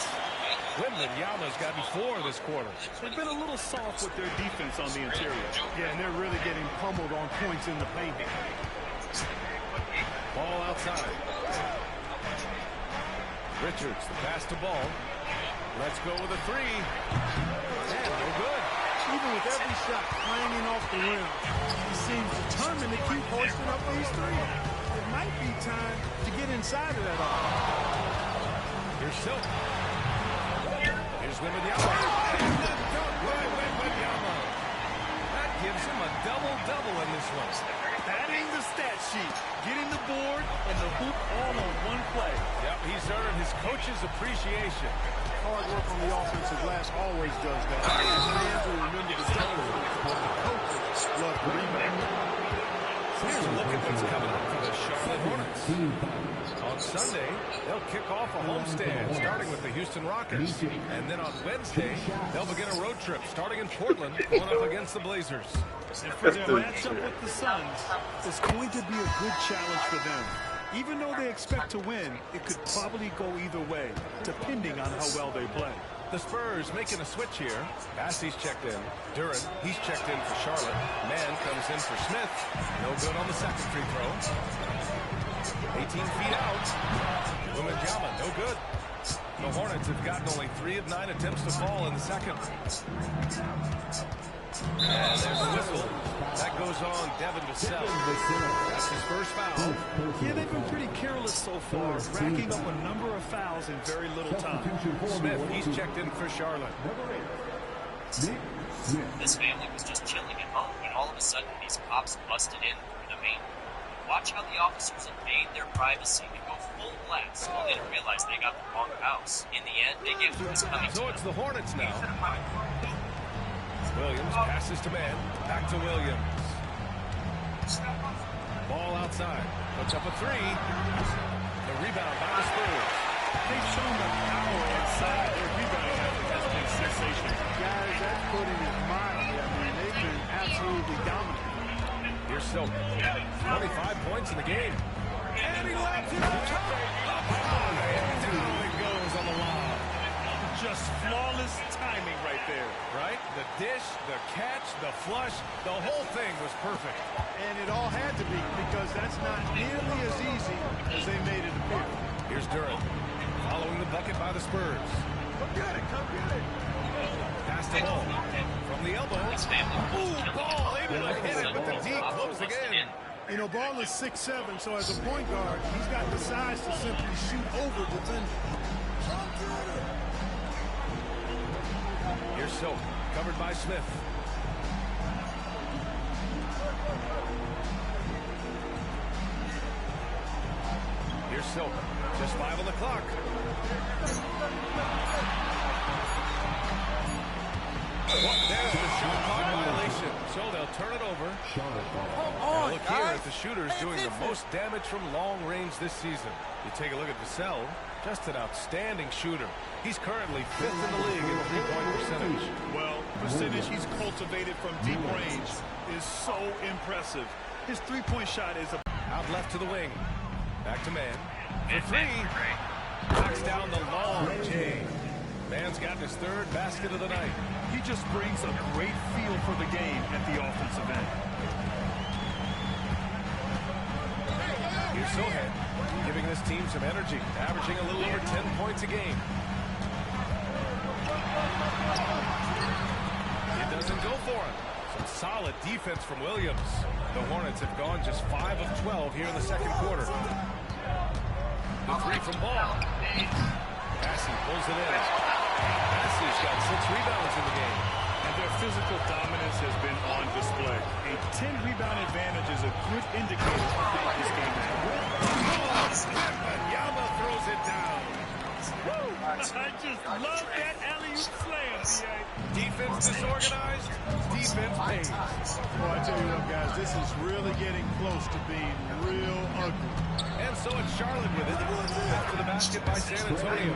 Wembanyama's gotten 4 this quarter. They've been a little soft with their defense on the interior. Yeah, and they're really getting pummeled on points in the paint. Ball outside. Richards, the pass to Ball. Let's go with a three. And no good. Even with every shot clanging off the rim, he seems determined to keep hoisting up these threes. It might be time to get inside of that offense. Here's Silk. Here's Wembanyama. And the dunk by Wembanyama. That gives him a double-double in this one. Padding the stat sheet, getting the board and the hoop all on one play. Yep, he's earned his coach's appreciation. Hard work on the offensive glass always does that. His fans will remember the double, but the coaches love the rebound. Here's a look at what's coming up for the Charlotte Hornets. On Sunday, they'll kick off a homestand, starting with the Houston Rockets. And then on Wednesday, they'll begin a road trip, starting in Portland, going up against the Blazers. And for their matchup with the Suns, it's going to be a good challenge for them. Even though they expect to win, it could probably go either way, depending on how well they play. The Spurs making a switch here. Bassey's checked in. Duran, he's checked in for Charlotte. Mann comes in for Smith. No good on the second free throw. 18 feet out. Wembanyama, no good. The Hornets have gotten only 3 of 9 attempts to fall in the second. And there's a whistle. That goes on Devin Vassell. That's his first foul. Yeah, they've been pretty careless so far, racking up a number of fouls in very little time. Smith, he's checked in for Charlotte. This family was just chilling at home when all of a sudden these cops busted in through the main door. Watch how the officers invade their privacy and go full blast while they didn't realize they got the wrong house. In the end, they gave who was coming to them. So it's the Hornets now. Williams passes to Mann. Back to Williams. Ball outside. Puts up a three. The rebound by the Spurs. They've shown the power inside. Their rebounding effort has been sensational. Guys, that's putting it mildly. I mean, they've been absolutely dominant. Here's Silk. 25 points in the game. And he lets it up top. And down it goes on the lob. Just flawless timing right there. Right? The dish, the catch, the flush, the whole thing was perfect. And it all had to be, because that's not nearly as easy as they made it appear. Here's Duran. Following the bucket by the Spurs. Come get it, come get it. Pass the ball. From the elbow. Ooh, Ball able to hit it with the D closing in. You know, Ball is 6'7", so as a point guard, he's got the size to simply shoot over defenders. Here's Silk, covered by Smith. Here's Silk, just 5 on the clock. There's the shot clock violation, so they'll turn it over. Look here at the shooters doing the most damage from long range this season. You take a look at Vassell, just an outstanding shooter. He's currently 5th in the league in three-point percentage. Well, percentage he's cultivated from deep range is so impressive. His three-point shot is out left to the wing. Back to Mann. For three. Knocks down the long J. Man's got his third basket of the night. He just brings a great feel for the game at the offensive end. Here's Sohan, giving this team some energy, averaging a little over 10 points a game. It doesn't go for him. Some solid defense from Williams. The Hornets have gone just 5 of 12 here in the second quarter. The three from Ball. Bassey pulls it in. Bassey's got 6 rebounds in the game. And their physical dominance has been on display. A 10-rebound advantage is a good indicator of how this game is going. Yama throws it down. I just love that alley-oop slam, B.A. Defense disorganized, defense pays. Well, I tell you what, guys, this is really getting close to being real ugly. And so it's Charlotte with it. After the basket by San Antonio.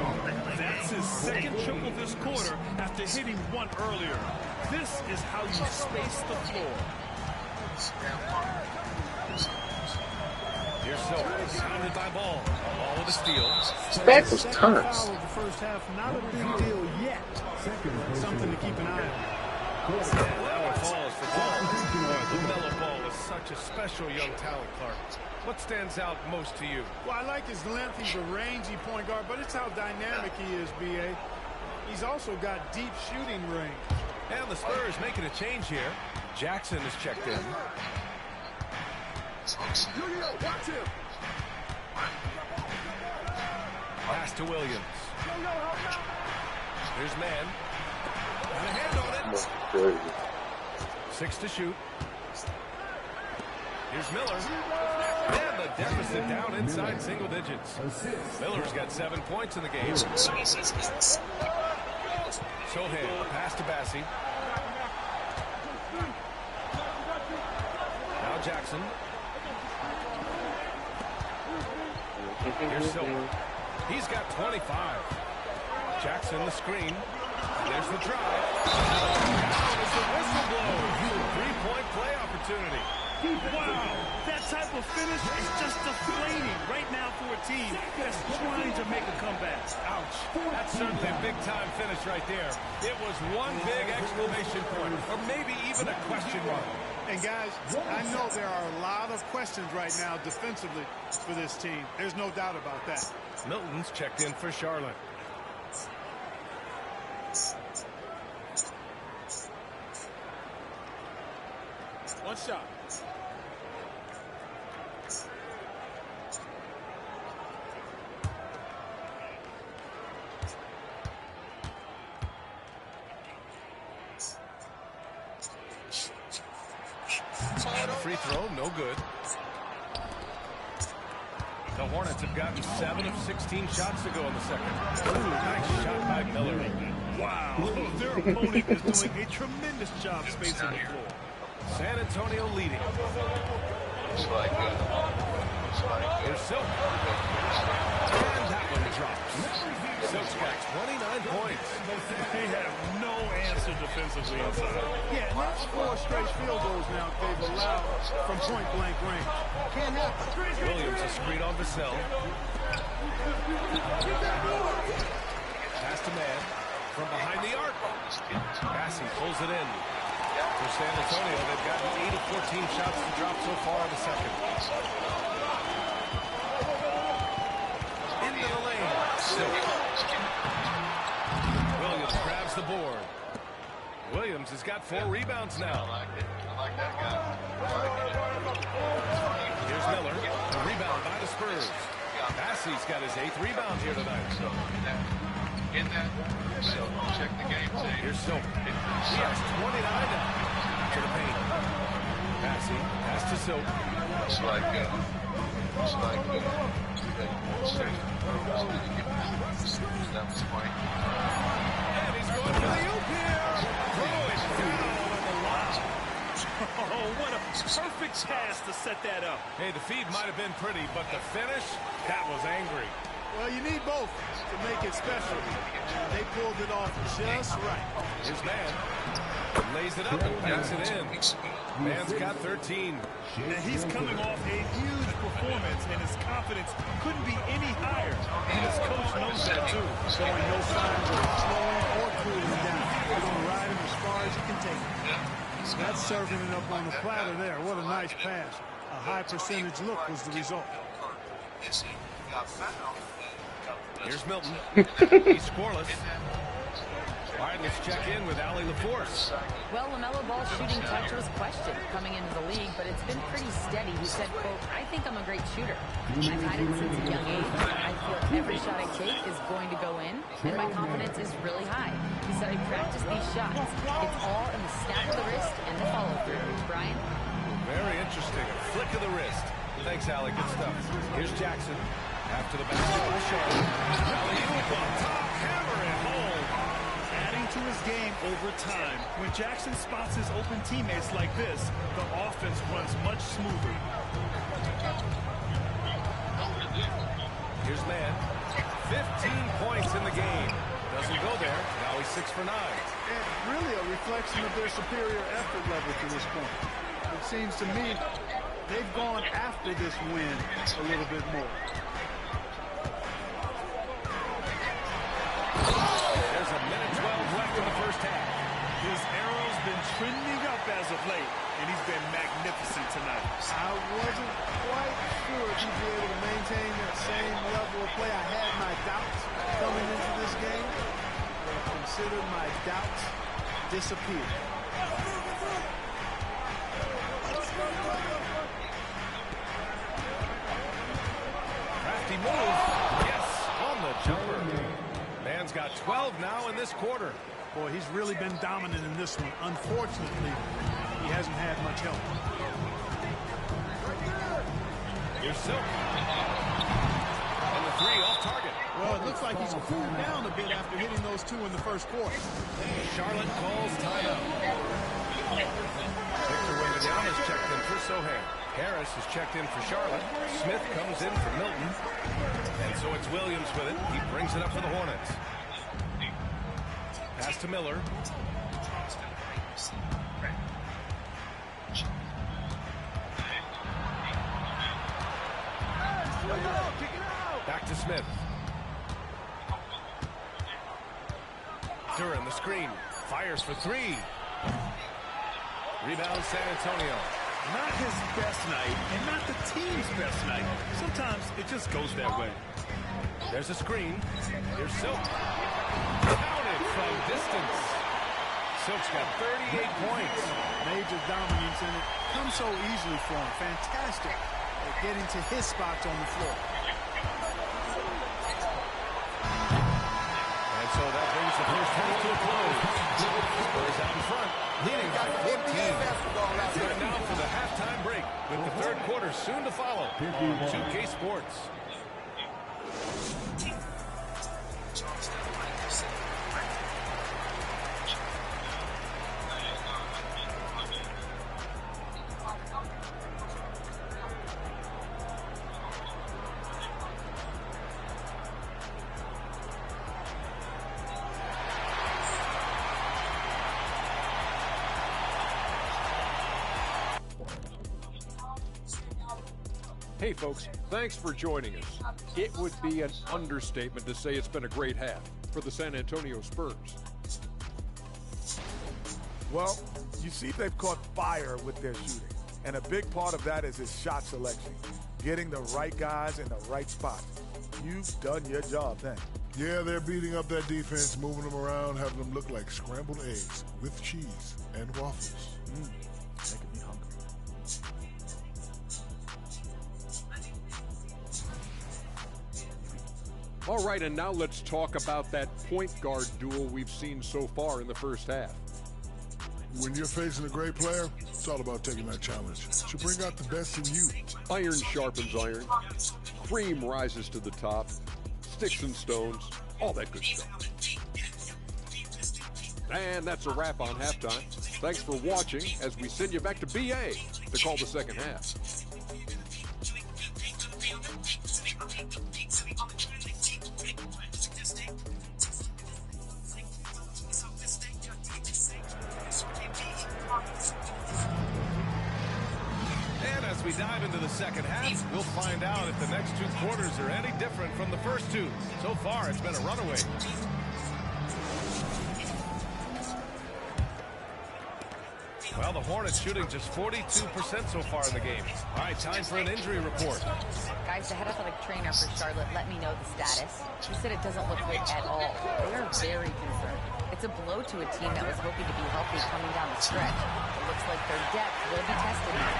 That's his second triple this quarter after hitting one earlier. This is how you space the floor. Here's Silver, surrounded by Ball. Ball with a steal. His back was turned. The first half, not a big deal yet. Something to keep an eye on. Now it falls for Ball. LaMelo Ball is such a special young talent, Clark. What stands out most to you? Well, I like his length. He's a rangy point guard, but it's how dynamic he is, B.A. He's also got deep shooting range. And the Spurs making a change here. Jackson is checked in. Watch him. Pass to Williams. Here's Man. Got a hand on it. 6 to shoot. Here's Miller. And the deficit down inside single digits. Miller's got 7 points in the game. Sohan, pass to Bassey. Now Jackson. Here's Silver. He's got 25. Jackson the screen. There's the drive. Down is the whistle blow. 3-point play opportunity. Wow, that type of finish is just deflating right now for a team that's trying to make a comeback. Ouch. That's certainly a big-time finish right there. It was one big exclamation point, or maybe even a question mark. And guys, I know there are a lot of questions right now defensively for this team. There's no doubt about that. Milton's checked in for Charlotte. One shot. Free throw, no good. The Hornets have gotten 7 of 16 shots to go in the second. Ooh, nice shot by Miller. Wow, their opponent is doing a tremendous job spacing the floor. San Antonio leading. Here's Silk. And that one drops. Silk's got 29 points. They have no answer defensively inside. Yeah, and that's 4 straight field goals now they've allowed from point-blank range. Can't happen. Williams a screen on Vassell. Pass to Man. From behind the arc. Bassey pulls it in. For San Antonio, they've gotten 8 of 14 shots to drop so far in the second. Into the lane. Williams grabs the board. Williams has got 4 rebounds now. I like that guy. Here's Miller. The rebound by the Spurs. Bassey's got his 8th rebound here tonight. In that, so check the game tape. Here's Silk. He has 29 now. To the paint. Bassey. Pass to Silk. It's like that was fine. And he's going for the oop here. Throwing down on the line. Oh, what a perfect pass to set that up. Hey, the feed might have been pretty, but the finish, that was angry. Well, you need both to make it special. They pulled it off just right. Here's Man. Lays it up and backs it in. Man's got 13. And he's coming off a huge performance, and his confidence couldn't be any higher. And his coach knows that, too. Showing no signs of slowing or cooling down. He's going to ride him as far as he can take it. That's serving it up on the platter there. What a nice pass. A high percentage look was the result. Here's Milton. He's scoreless. All right, let's check in with Allie LaForce. Well, LaMelo Ball's shooting touch was questioned coming into the league, but it's been pretty steady. He said, quote, "I think I'm a great shooter. I've had it since a young age. I feel every shot I take is going to go in, and my confidence is really high." He said, "I practice these shots. It's all in the snap of the wrist and the follow-through." Brian? Very interesting. A flick of the wrist. Thanks, Allie. Good stuff. Here's Jackson. After the basket by Charlotte. Alley-oop on top. Hammer and home. Adding to his game over time. When Jackson spots his open teammates like this, the offense runs much smoother. Here's Mann. 15 points in the game. Doesn't go there. Now he's 6 for 9. And really a reflection of their superior effort level to this point. It seems to me they've gone after this win a little bit more. There's a minute 12 left in the first half. His arrow's been trending up as of late, and he's been magnificent tonight. I wasn't quite sure if he'd be able to maintain that same level of play. I had my doubts coming into this game, but I considered my doubts disappeared. Crafty move. Yes, on the jumper. Man's got 12 now in this quarter. Boy, he's really been dominant in this one. Unfortunately, he hasn't had much help. Here's Silk. And the three off target. Well, it looks like he's cooled down a bit after hitting those two in the first quarter. Charlotte calls timeout. Victor Wembanyama has checked in for Sohan. Harris has checked in for Charlotte. Smith comes in for Milton. And so it's Williams with it. He brings it up for the Hornets. Pass to Miller. Back to Smith. Duran the screen. Fires for three. Rebound San Antonio. Not his best night, and not the team's best night. Sometimes it just goes that way. There's a screen. Here's Silk. Counted from distance. Silk's got 38 points. Major dominance, and it comes so easily for him. Fantastic at getting to his spots on the floor. And so that brings the first half to a close. Spurs out in front, leading by 14. Time now for the halftime break, with the third quarter soon to follow on 2K Sports. Hey folks, thanks for joining us. It would be an understatement to say it's been a great half for the San Antonio Spurs. Well, you see they've caught fire with their shooting, and a big part of that is his shot selection, getting the right guys in the right spots. You've done your job then. Yeah, they're beating up that defense, moving them around, having them look like scrambled eggs with cheese and waffles. Making me hungry. All right, and now let's talk about that point guard duel we've seen so far in the first half. When you're facing a great player, it's all about taking that challenge. Should bring out the best in you. Iron sharpens iron. Cream rises to the top. Sticks and stones. All that good stuff. And that's a wrap on halftime. Thanks for watching as we send you back to BA to call the second half. we dive into the second half, we'll find out if the next two quarters are any different from the first two. So far, it's been a runaway. Well, the Hornets shooting just 42% so far in the game. All right, time for an injury report. Guys, the head athletic trainer for Charlotte let me know the status. He said it doesn't look good at all. They are very concerned. It's a blow to a team that was hoping to be healthy coming down the stretch. It looks like their depth will be tested now.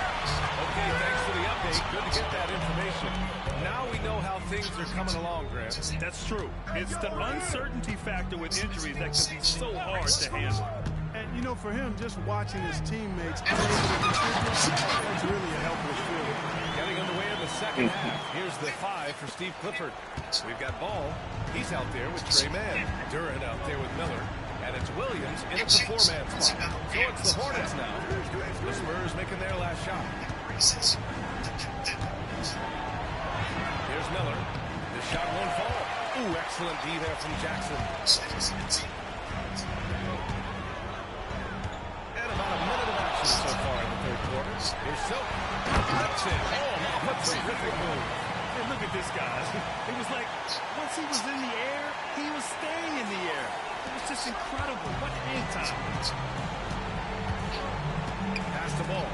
Okay, thanks for the update. Good to get that information. Now we know how things are coming along, Grant. That's true. It's the uncertainty factor with injuries that can be so hard to handle. And, you know, for him, just watching his teammates unable to contribute, that's really a helpless feeling. Getting underway in the second half. Here's the 5 for Steve Clifford. We've got Ball. He's out there with Trey Mann. Duran out there with Miller. And it's Williams in at the 4-man spot. So it's the Hornets now. The Spurs making their last shot. Here's Miller. This shot won't fall. Ooh, excellent D there from Jackson. And about a minute of action so far in the third quarter. Here's Silk. That's it. Oh, what a terrific move. Hey, look at this guy. It was like, once he was in the air, he was staying in the air. It was just incredible. What hang time. Pass the ball.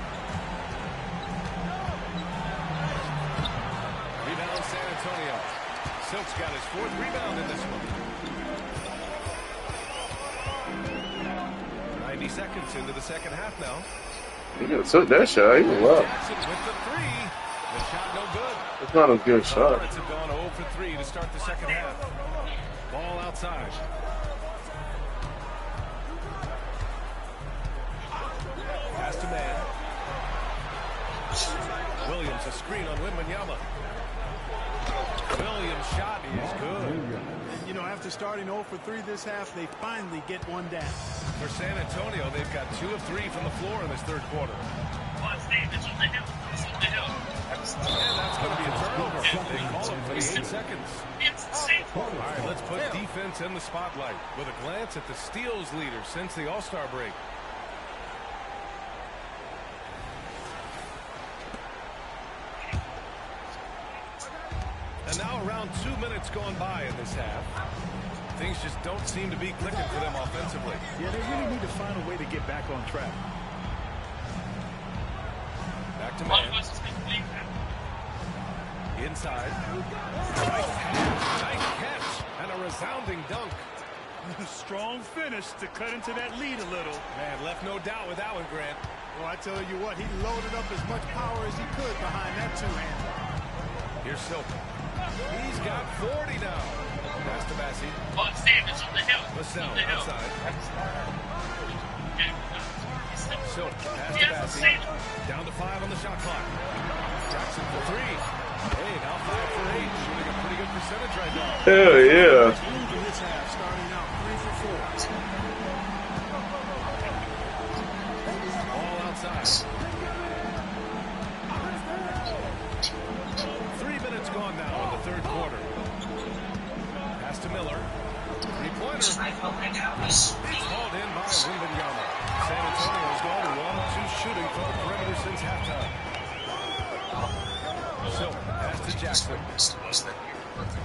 Rebound San Antonio. Silk's got his 4th rebound in this one. 90 seconds into the second half now. He just took that shot. He was wild. Jackson with the 3. The shot no good. It's not a good shot. Hornets have gone 0 for 3 to start the second half. Ball outside. Pass to Mann. Williams a screen on Wembanyama. Williams' shot is good. And, you know, after starting 0 for 3 this half, they finally get one down. For San Antonio, they've got 2 of 3 from the floor in this third quarter. And that's going to be a turnover. They call it for the 8 seconds. All right, let's put defense in the spotlight with a glance at the steals leader since the All-Star break. And now around 2 minutes gone by in this half. Things just don't seem to be clicking for them offensively. Yeah, they really need to find a way to get back on track. Back to Mann. Inside. Nice catch. And a resounding dunk. Strong finish to cut into that lead a little. Man, left no doubt with that one, Grant. Well, I tell you what, he loaded up as much power as he could behind that two-hander. Here's Silk. He's got 40 now. Pass to Massey. Lascelles outside. Silk, pass to Massey. Down to 5 on the shot clock. Jackson for 3. Hey, now 5 for 8. Shooting a pretty good percentage right now. Hell yeah. This half starting out 3 for 4. All outside. 3 minutes gone now in the third quarter. Pass to Miller. 3-pointer. It's called in by Wembanyama. San Antonio's gone 1-2 shooting from the perimeter since halftime. So, pass to Jackson.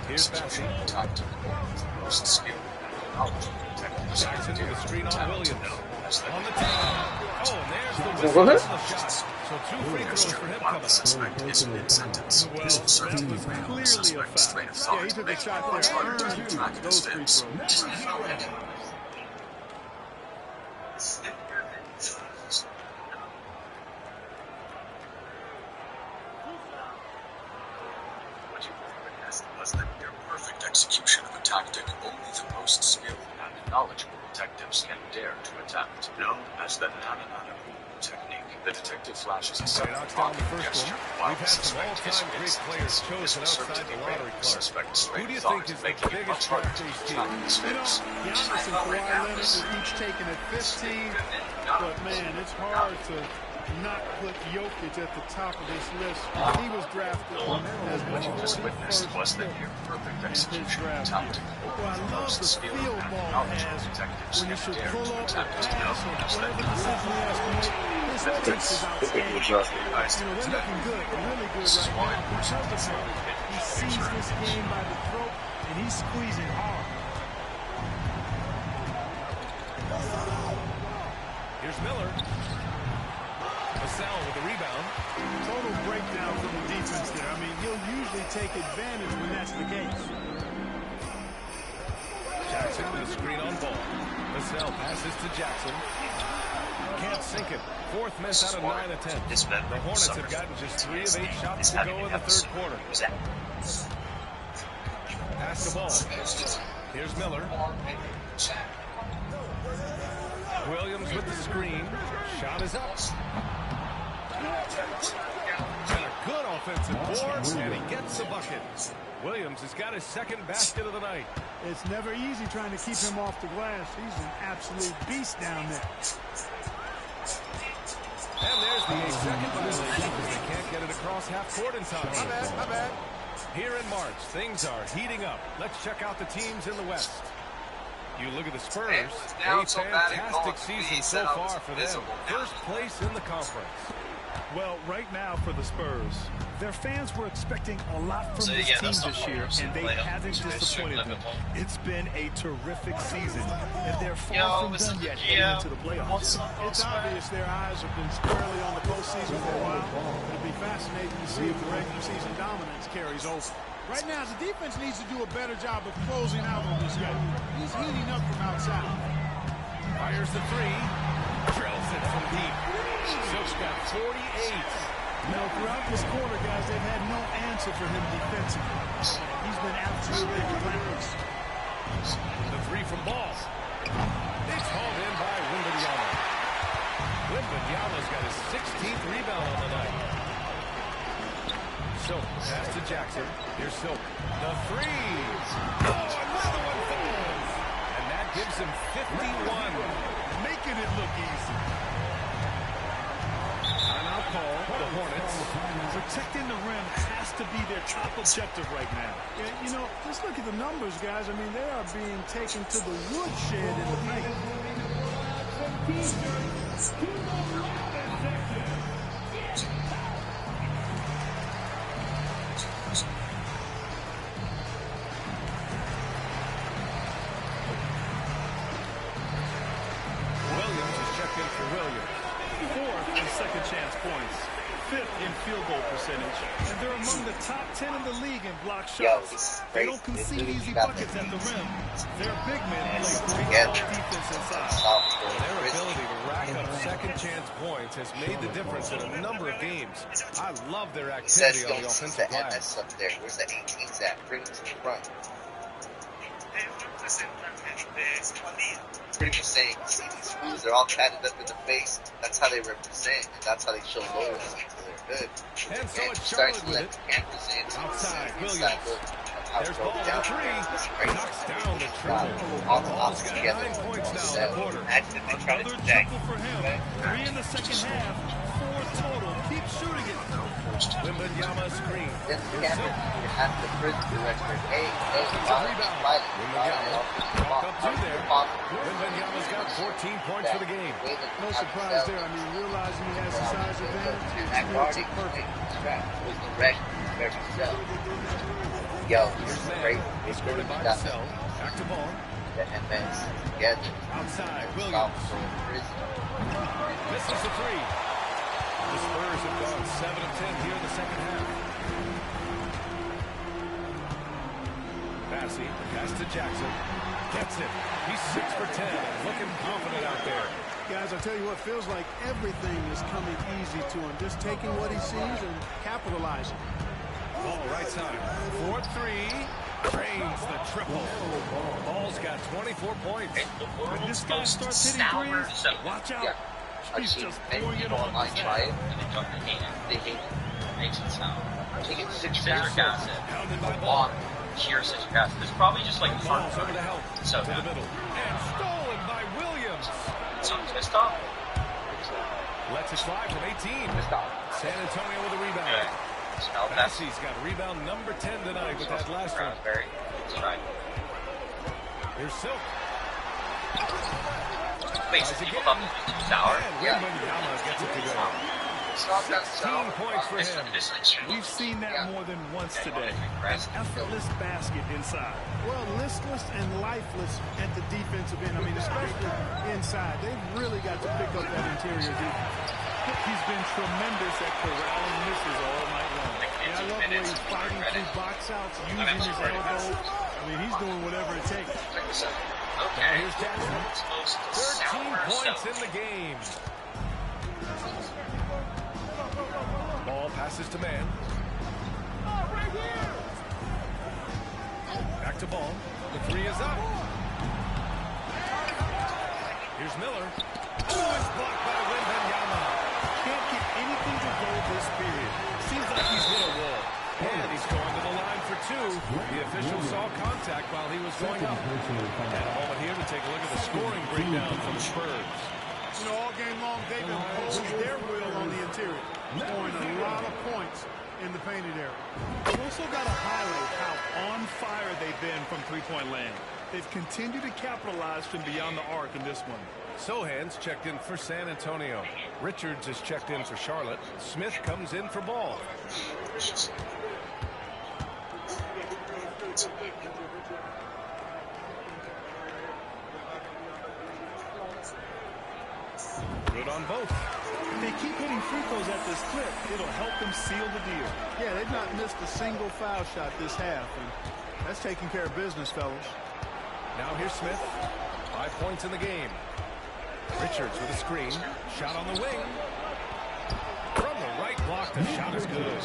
Here's Massey. Jackson with a screen on Williams. On the table. Oh, and there's the whistle shot. So 2 free throws for him coming up. Well, that was clearly a foul. Yeah, he took a shot there. Earned those free throws. Was the near perfect execution of a tactic only the most skilled and knowledgeable detectives can dare to attempt, known as the na-na-na-na technique. The detective flashes a sudden gesture while We've had some all-time great players chosen outside the lottery, Clark. Who do you think is the biggest draft these teams? You know, Giannis and Kawhi Leonard are each taken at 15, but man, it's hard to not put Jokic at the top of this list. He was drafted as the 41st pick in his draft year. Well, I love the feel ball has when you should pull up or pass or whatever decision he has to make. This offense is outstanding. They're looking good, really good right now. Because he sees this game by the throat, and he's squeezing hard. Here's Miller. Vassell with the rebound. Total breakdown from the defense there. I mean, you'll usually take advantage when that's the case. Jackson with a screen on ball. Vassell passes to Jackson. Can't sink it. Fourth miss out of 9 attempts. The Hornets have gotten just 3 of 8 shots to go in the third quarter. Pass the ball. Here's Miller. Williams with the screen. Shot is up. And a good offensive board, and he gets the bucket. Williams has got his second basket of the night. It's never easy trying to keep him off the glass. He's an absolute beast down there. And there's the 8-second violation because they can't get it across half court in time. My bad. Here in March, things are heating up. Let's check out the teams in the West. You look at the Spurs, a fantastic season so far for them. First place in the conference. Well, right now for the Spurs, their fans were expecting a lot from this team this year, and they haven't disappointed them. It's been a terrific season, and they're far from done yet heading into the playoffs. It's obvious their eyes have been squarely on the postseason for a while. It'll be fascinating to see if the regular season dominance carries over. Right now, the defense needs to do a better job of closing out on this guy. He's heating up from outside. Fires the 3. Drills it from deep. Silk's got 48. Throughout this quarter, guys, they've had no answer for him defensively. He's been absolutely relentless. The 3 from Ball. It's hauled in by Wembanyama. Wembanyama's got his 16th rebound on the night. Silk pass to Jackson. Here's Silk. The 3. Oh, another one falls. And that gives him 51. Making it look easy. Timeout call for the Hornets. Protecting the rim has to be their top objective right now. Yeah, you know, just look at the numbers, guys. I mean, they are being taken to the woodshed in the paint. Williams is checked in for Williams. 4th in second chance points, 5th in field goal percentage, and they're among the top 10 in the league in block shots. They don't concede easy buckets at the rim. Their big men play great defense inside. Their ability to rack up second chance points has made the difference in a number of games. I love their activity on the offensive glass. Up there. Where's the 18s at? Bring it to the front. Pretty much saying, see these fools, they're all tatted up in the face. That's how they represent, and that's how they show loyalty to their hood. And so it's starting Charlotte to with let it. the campers in. Outside, Williams. There's Ball with the 3. Knocks down the triple. Ball's got 9 points now in the quarter. Another triple for him. 3 in the second half. 4 total. Keep shooting it. Wembanyama screen. Then the camera, you have the prison director. Hey, Wembanyama. Walk up 2 there. Wembanyama's got 14 points for the game. No surprise there. I mean, realizing he has the size advantage, he makes it perfect. Yo, here's great. He's guarded by Vassell. Back to Ball. The MS together. Outside, Williams. Misses the 3. The Spurs have gone 7 of 10 here in the second half. Passing, pass to Jackson. Gets it. He's 6 for 10 and looking confident out there. Guys, I'll tell you what, feels like everything is coming easy to him. Just taking what he sees and capitalizing. Ball right side. 4-3. Drains the triple. Ball's got 24 points. When this guy starts hitting threes, watch out. He's just pouring it on his head. They hate makes it sound. Taking Citric acid, water, sheer citric acid. It's probably just like heartburn. So to the middle. And stolen by Williams. Something's missed off. Lets it fly from 18. San Antonio with a rebound. Yeah. Bassey's got rebound number 10 tonight with that last one. That's right. Here's Silk. Wait, so people thought sour? Yeah. Gets it to go. 16 points for him. We've seen that more than once today. An effortless basket inside. Well, listless and lifeless at the defensive end. I mean, especially inside. They've really got to pick up that interior defense. He's been tremendous at corralling misses all night long. Yeah, I love the way he's fighting through box outs, using his elbow. I mean, he's doing whatever it takes. Now here's Jackson. 13 points in the game. Ball passes to man. Back to ball. The three is up. Here's Miller. Oh, it's blocked by Wembanyama. Can't get anything to go this period. Seems like he's hit a wall. And he's going to the line for two. The official saw contact while he was going up. And a moment here to take a look at the scoring breakdown from the Spurs. You know, all game long, they've imposed their will on the interior, scoring a lot of points in the painted area. We've also got to highlight how on fire they've been from three-point land. They've continued to capitalize from beyond the arc in this one. Sohan's checked in for San Antonio. Richards is checked in for Charlotte. Smith comes in for Ball. Good on both. If they keep hitting free throws at this clip, it'll help them seal the deal. Yeah, they've not missed a single foul shot this half, and that's taking care of business, fellas. Now here's Smith. 5 points in the game. Richards with a screen. Shot on the wing. From the right block, the shot is good.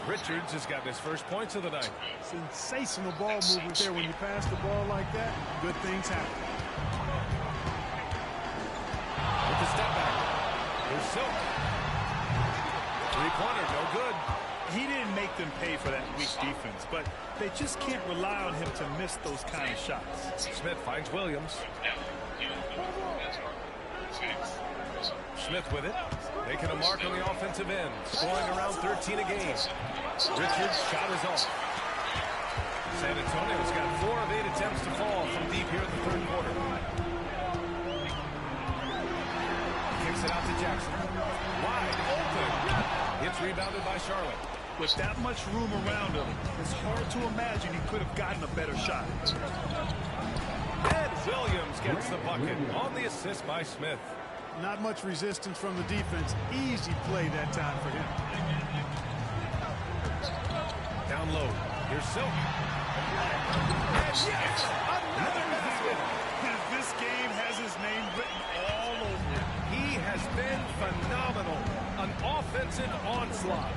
Richards has gotten his first points of the night. Sensational ball movement there. When you pass the ball like that, good things happen. With the step back. Here's Silk. Three-pointer, no good. He didn't make them pay for that weak defense, but they just can't rely on him to miss those kind of shots. Smith finds Williams. Smith with it. Making a mark on the offensive end. Scoring around 13 a game. Richards' shot is off. San Antonio's got 4 of 8 attempts to fall from deep here in the third quarter. Kicks it out to Jackson. Wide open. It's rebounded by Charlotte. With that much room around him, it's hard to imagine he could have gotten a better shot. And Williams gets the bucket on the assist by Smith. Not much resistance from the defense. Easy play that time for him. Down low. Here's Silk. And yes! Another basket! This game has his name written all over it. He has been phenomenal. An offensive onslaught.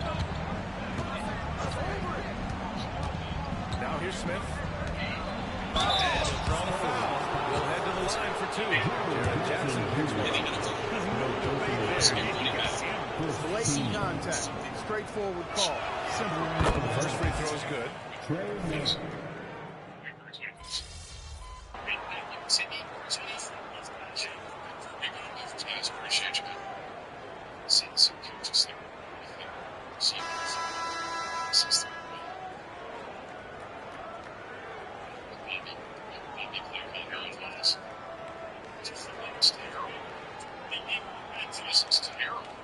Now here's Smith. And drawn a foul. We'll head to the line for two. Jaren Jackson picks one. Blatant contact. Straightforward call. Simple. First free throw is good. Appreciate you. Seeing some coaches there. It's terrible.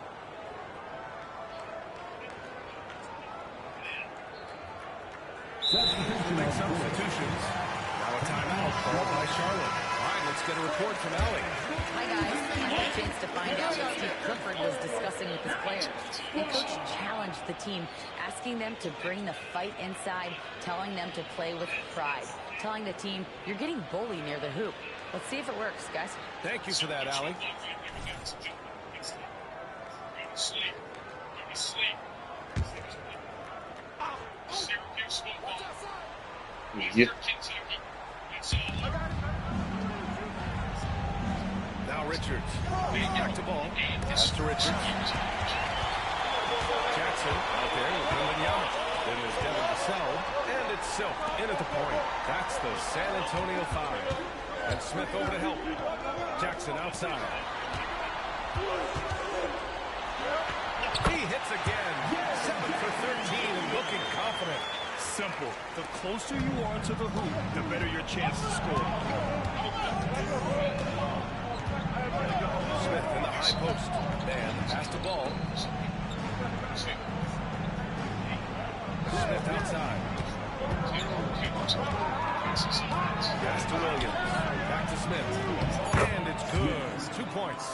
Make substitutions. Now a timeout called by Charlotte. All right, let's get a report from Ellie. Hi, guys. I had a chance to find out what Steve Clifford was discussing with his players. The coach challenged the team, asking them to bring the fight inside, telling them to play with pride, telling the team, you're getting bullied near the hoop. Let's see if it works, guys. Thank you for that, Allie. Yeah. Now Richards. Back to ball. Pass to Richards. Jackson out there with Wembanyama. Then there's Devin Vassell. And it's Silk in at the point. That's the San Antonio foul. And Smith over to help. Jackson outside. He hits again. 7 for 13 and looking confident. Simple. The closer you are to the hoop, the better your chance to score. Smith in the high post. And pass the ball. Smith outside. Pass to Williams. Back to Smith. And it's good. 2 points.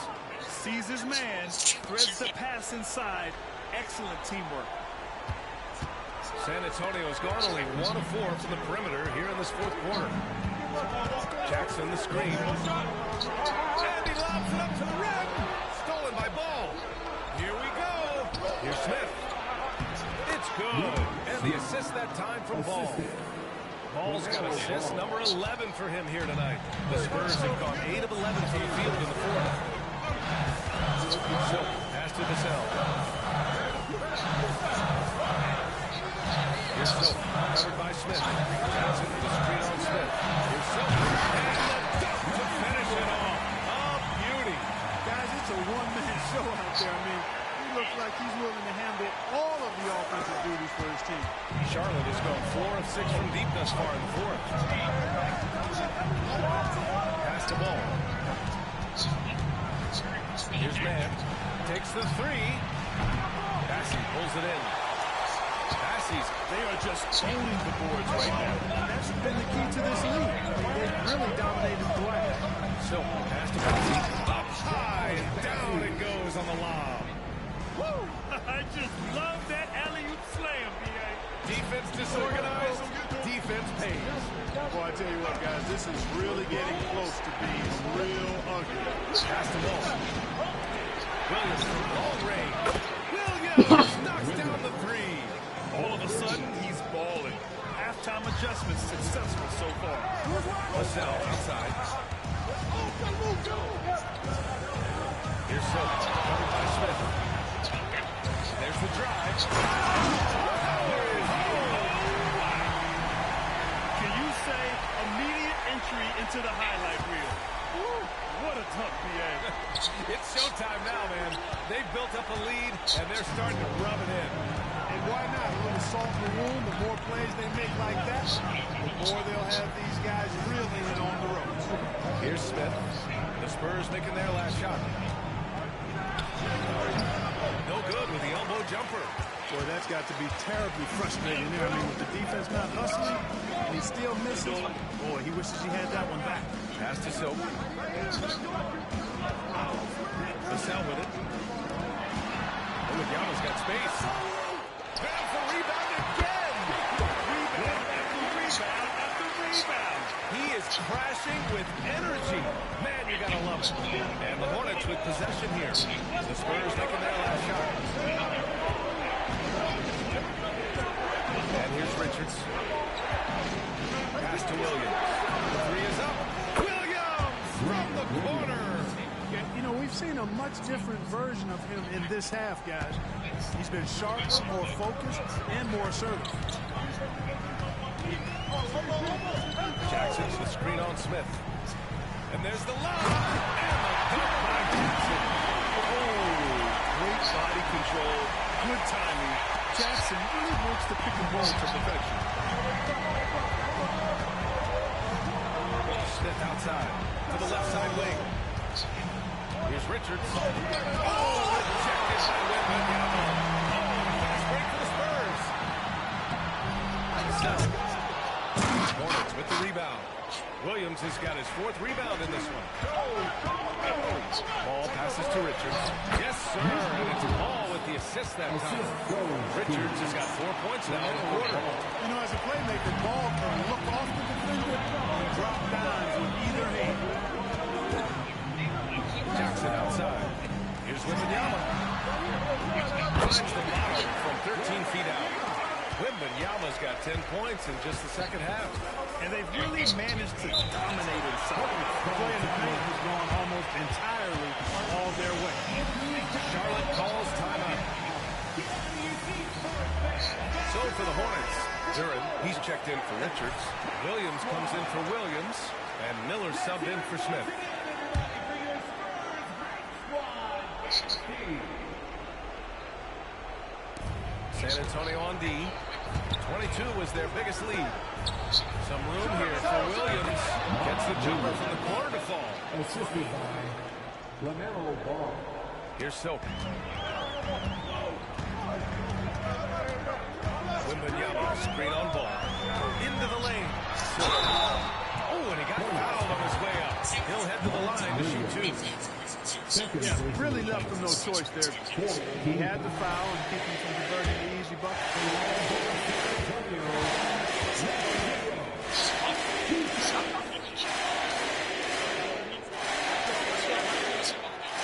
Sees his man. Threads the pass inside. Excellent teamwork. San Antonio's gone only 1 of 4 from the perimeter here in this fourth quarter. Jackson the screen. And he lobs it up to the rim. Stolen by Ball. Here we go. Here's Smith. It's good. And the assist that time from Ball. Ball's got assist number 11 for him here tonight. The Spurs have gone 8 of 11 from the field in the fourth. So, pass to Vassell. Here's Silk, covered by Smith. Jackson with the screen on Smith. Here's Silk. And the dunk to finish it off. Oh, beauty. Guys, it's a one-man show out there. I mean, he looks like he's willing to handle all of the offensive duties for his team. Charlotte has gone 4 of 6 from deep thus far in the fourth. Pass the ball. Here's Mann. Takes the 3. Passy pulls it in. They are just owning the boards right now. That's been the key to this league. They've really dominated the glass. So, pass to Passy. Up high, and down it goes on the lob. Woo! I just love that alley-oop slam, B.A. Defense disorganized, defense pays. Well, I tell you what, guys, this is really getting close to being real ugly. Pass the ball. Williams from long range. Williams knocks down the 3. All of a sudden, he's balling. Halftime adjustments successful so far. Vassell outside. Here's Silk, covered by Smith. There's the drive. Can you say immediate entry into the highlight reel? Woo, what a tough BA. It's showtime now, man. They've built up a lead, and they're starting to rub it in. And why not? A little salt in the wound. The more plays they make like that, the more they'll have these guys reeling in on the ropes. Here's Smith. The Spurs making their last shot. No good with the elbow jumper. Boy, that's got to be terribly frustrating there. I mean, with the defense not hustling, and he still misses. Boy, he wishes he had that one back. Pass to Silk. Vassell with it. Yama's got space. Down for rebound again. Rebound after rebound after rebound. He is crashing with energy. Man, you gotta love it. And the Hornets with possession here. The Spurs making their last shot. And here's Richards. Pass to Williams. The 3 is up. Williams from the corner. You know, we've seen a much different version of him in this half, guys. He's been sharper, more focused, and more assertive. Jackson's the screen on Smith. And there's the lob. And the dunk by Jackson. Oh, great body control, good timing. Jackson really works the pick and roll to perfection. Smith outside to the left side wing. Here's Richards. Oh, rejected by Wembanyama. Fast break for the Spurs. Hornets with the rebound. Williams has got his 4th rebound in this one. Ball passes to Richards. Yes, sir. And it's Ball with the assist that time. Richards has got 4 points now in the quarter. You know, as a playmaker, Ball can look off the defender and drop dimes with either hand. Jackson outside. Here's Wembanyama. Finds the bottom from 13 feet out. Wembanyama's got 10 points in just the second half. And they've really managed to dominate inside. The play in the paint has gone almost entirely all their way. Charlotte calls timeout. So for the Hornets, Duran, he's checked in for Richards. Williams comes in for Williams. And Miller subbed in for Smith. San Antonio on D. 22 was their biggest lead. Some room here for Williams. Gets the jumper from the corner to fall. Here's Silk. Wembanyama, screen on ball. Into the lane. Silk. Oh, and he got fouled on his way up. He'll head to the line to shoot 2. Yeah, really left him no choice there. He had the foul and keep him from converting the easy bucket.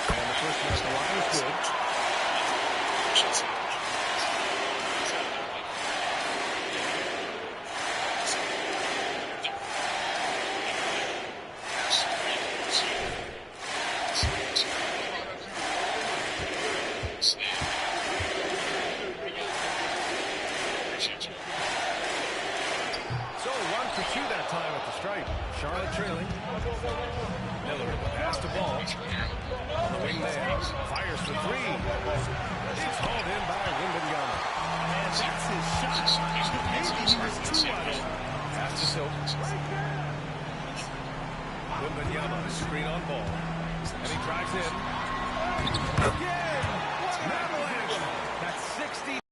And the first one at the line is good. So 1 for 2 that time at the stripe. Charlotte trailing. Miller with the pass to Ball. On the wing man. Fires for 3. It's hauled in by Wembanyama. And that's his shot. Maybe he was 2 out of it. Pass to Silk. Wembanyama, screen on Ball. And he drives in. Again! What an avalanche! That's 62.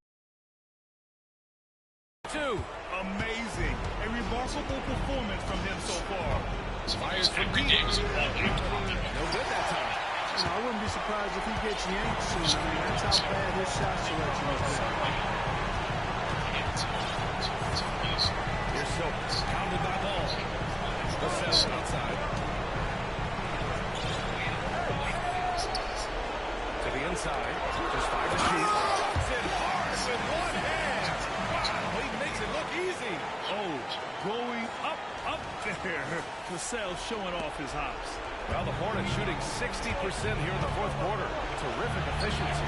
Amazing. A remarkable performance from him so far. Fires for deep. No good that time. I wouldn't be surprised if he gets yanked soon. I mean, that's how bad his shot selection is. Here's Silk. Pounded by Ball. Vassell outside. To the inside. Just 5 to shoot. It's in hard with one hand. Wow, he makes it look easy. Oh, going up there. Vassell showing off his hops. Well, the Hornets shooting 60% here in the fourth quarter. Terrific efficiency.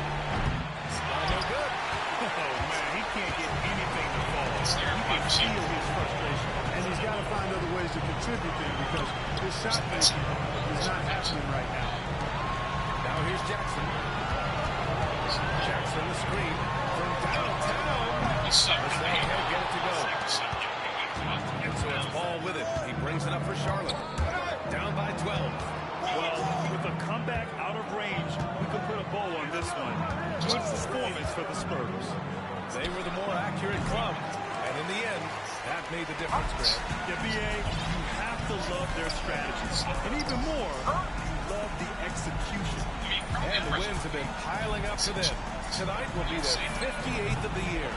No good. Oh, man, he can't get anything to fall. You can feel his frustration. And he's got to find other ways to contribute there because his shot making is not happening right now. Now here's Jackson. Jackson the screen from downtown. Vassell can't get it to go. And so it's Ball with it. He brings it up for Charlotte. Down by 12. Well, with a comeback out of range, we could put a bow on this one. Good performance for the Spurs. They were the more accurate club. And in the end, that made the difference, Grant. Yeah, BA, you have to love their strategies. And even more, you love the execution. And the wins have been piling up for them. Tonight will be their 58th of the year.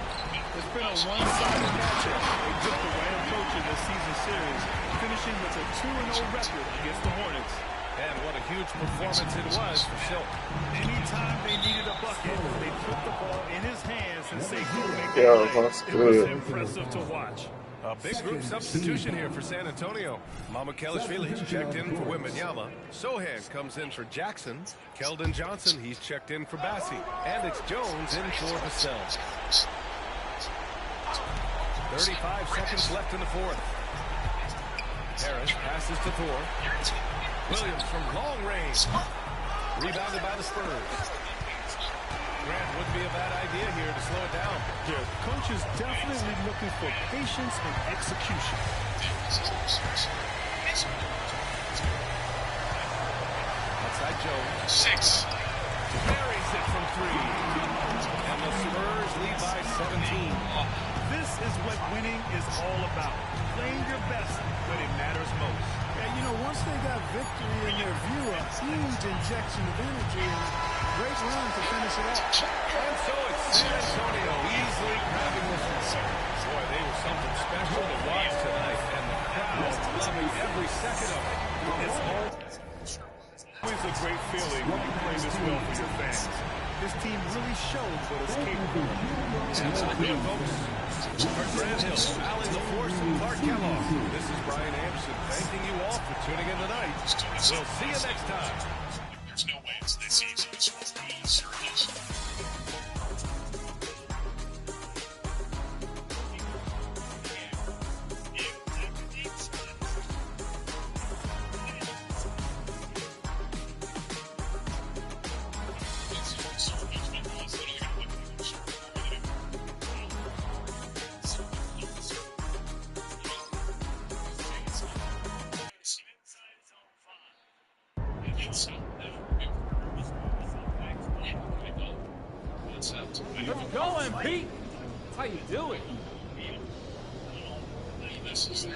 It's been a one-sided matchup. They took the right approach in this season series, finishing with a 2-0 record against the Hornets. And what a huge performance it was for Silk. Anytime they needed a bucket, they put the ball in his hands and say, go make Yeah, the play. that's It was good. impressive to watch. A big group substitution here for San Antonio. Mycareer checked in for Wembanyama. Sohan comes in for Jackson. Keldon Johnson, he's checked in for Bassi. And it's Jones in for Vassell. 35 seconds left in the fourth. Harris passes to Thor. Williams from long range. Rebounded by the Spurs. Grant wouldn't be a bad idea here to slow it down. Yeah, coach is definitely looking for patience and execution. Outside Jones. 6. Buries it from 3. And the Spurs lead by 17. This is what winning is all about. Playing your best when it matters most. Yeah, you know, once they got victory in their view, a huge injection of energy and a great run to finish it off. And so it's San Antonio easily grabbing this one. Boy, they were something special to watch tonight, and the crowd loving every second of it. It's always a great feeling when you play this well for your fans. This team really shows what it's capable of. And we'll be folks. For Grant Hill, Allen LaForce, and Clark Kellogg. This is Brian Anderson thanking you all for tuning in tonight. We'll see you next time. There's no way it's this easy. It's supposed to be serious. Inside. Let's go, MP. How you doing? This is there.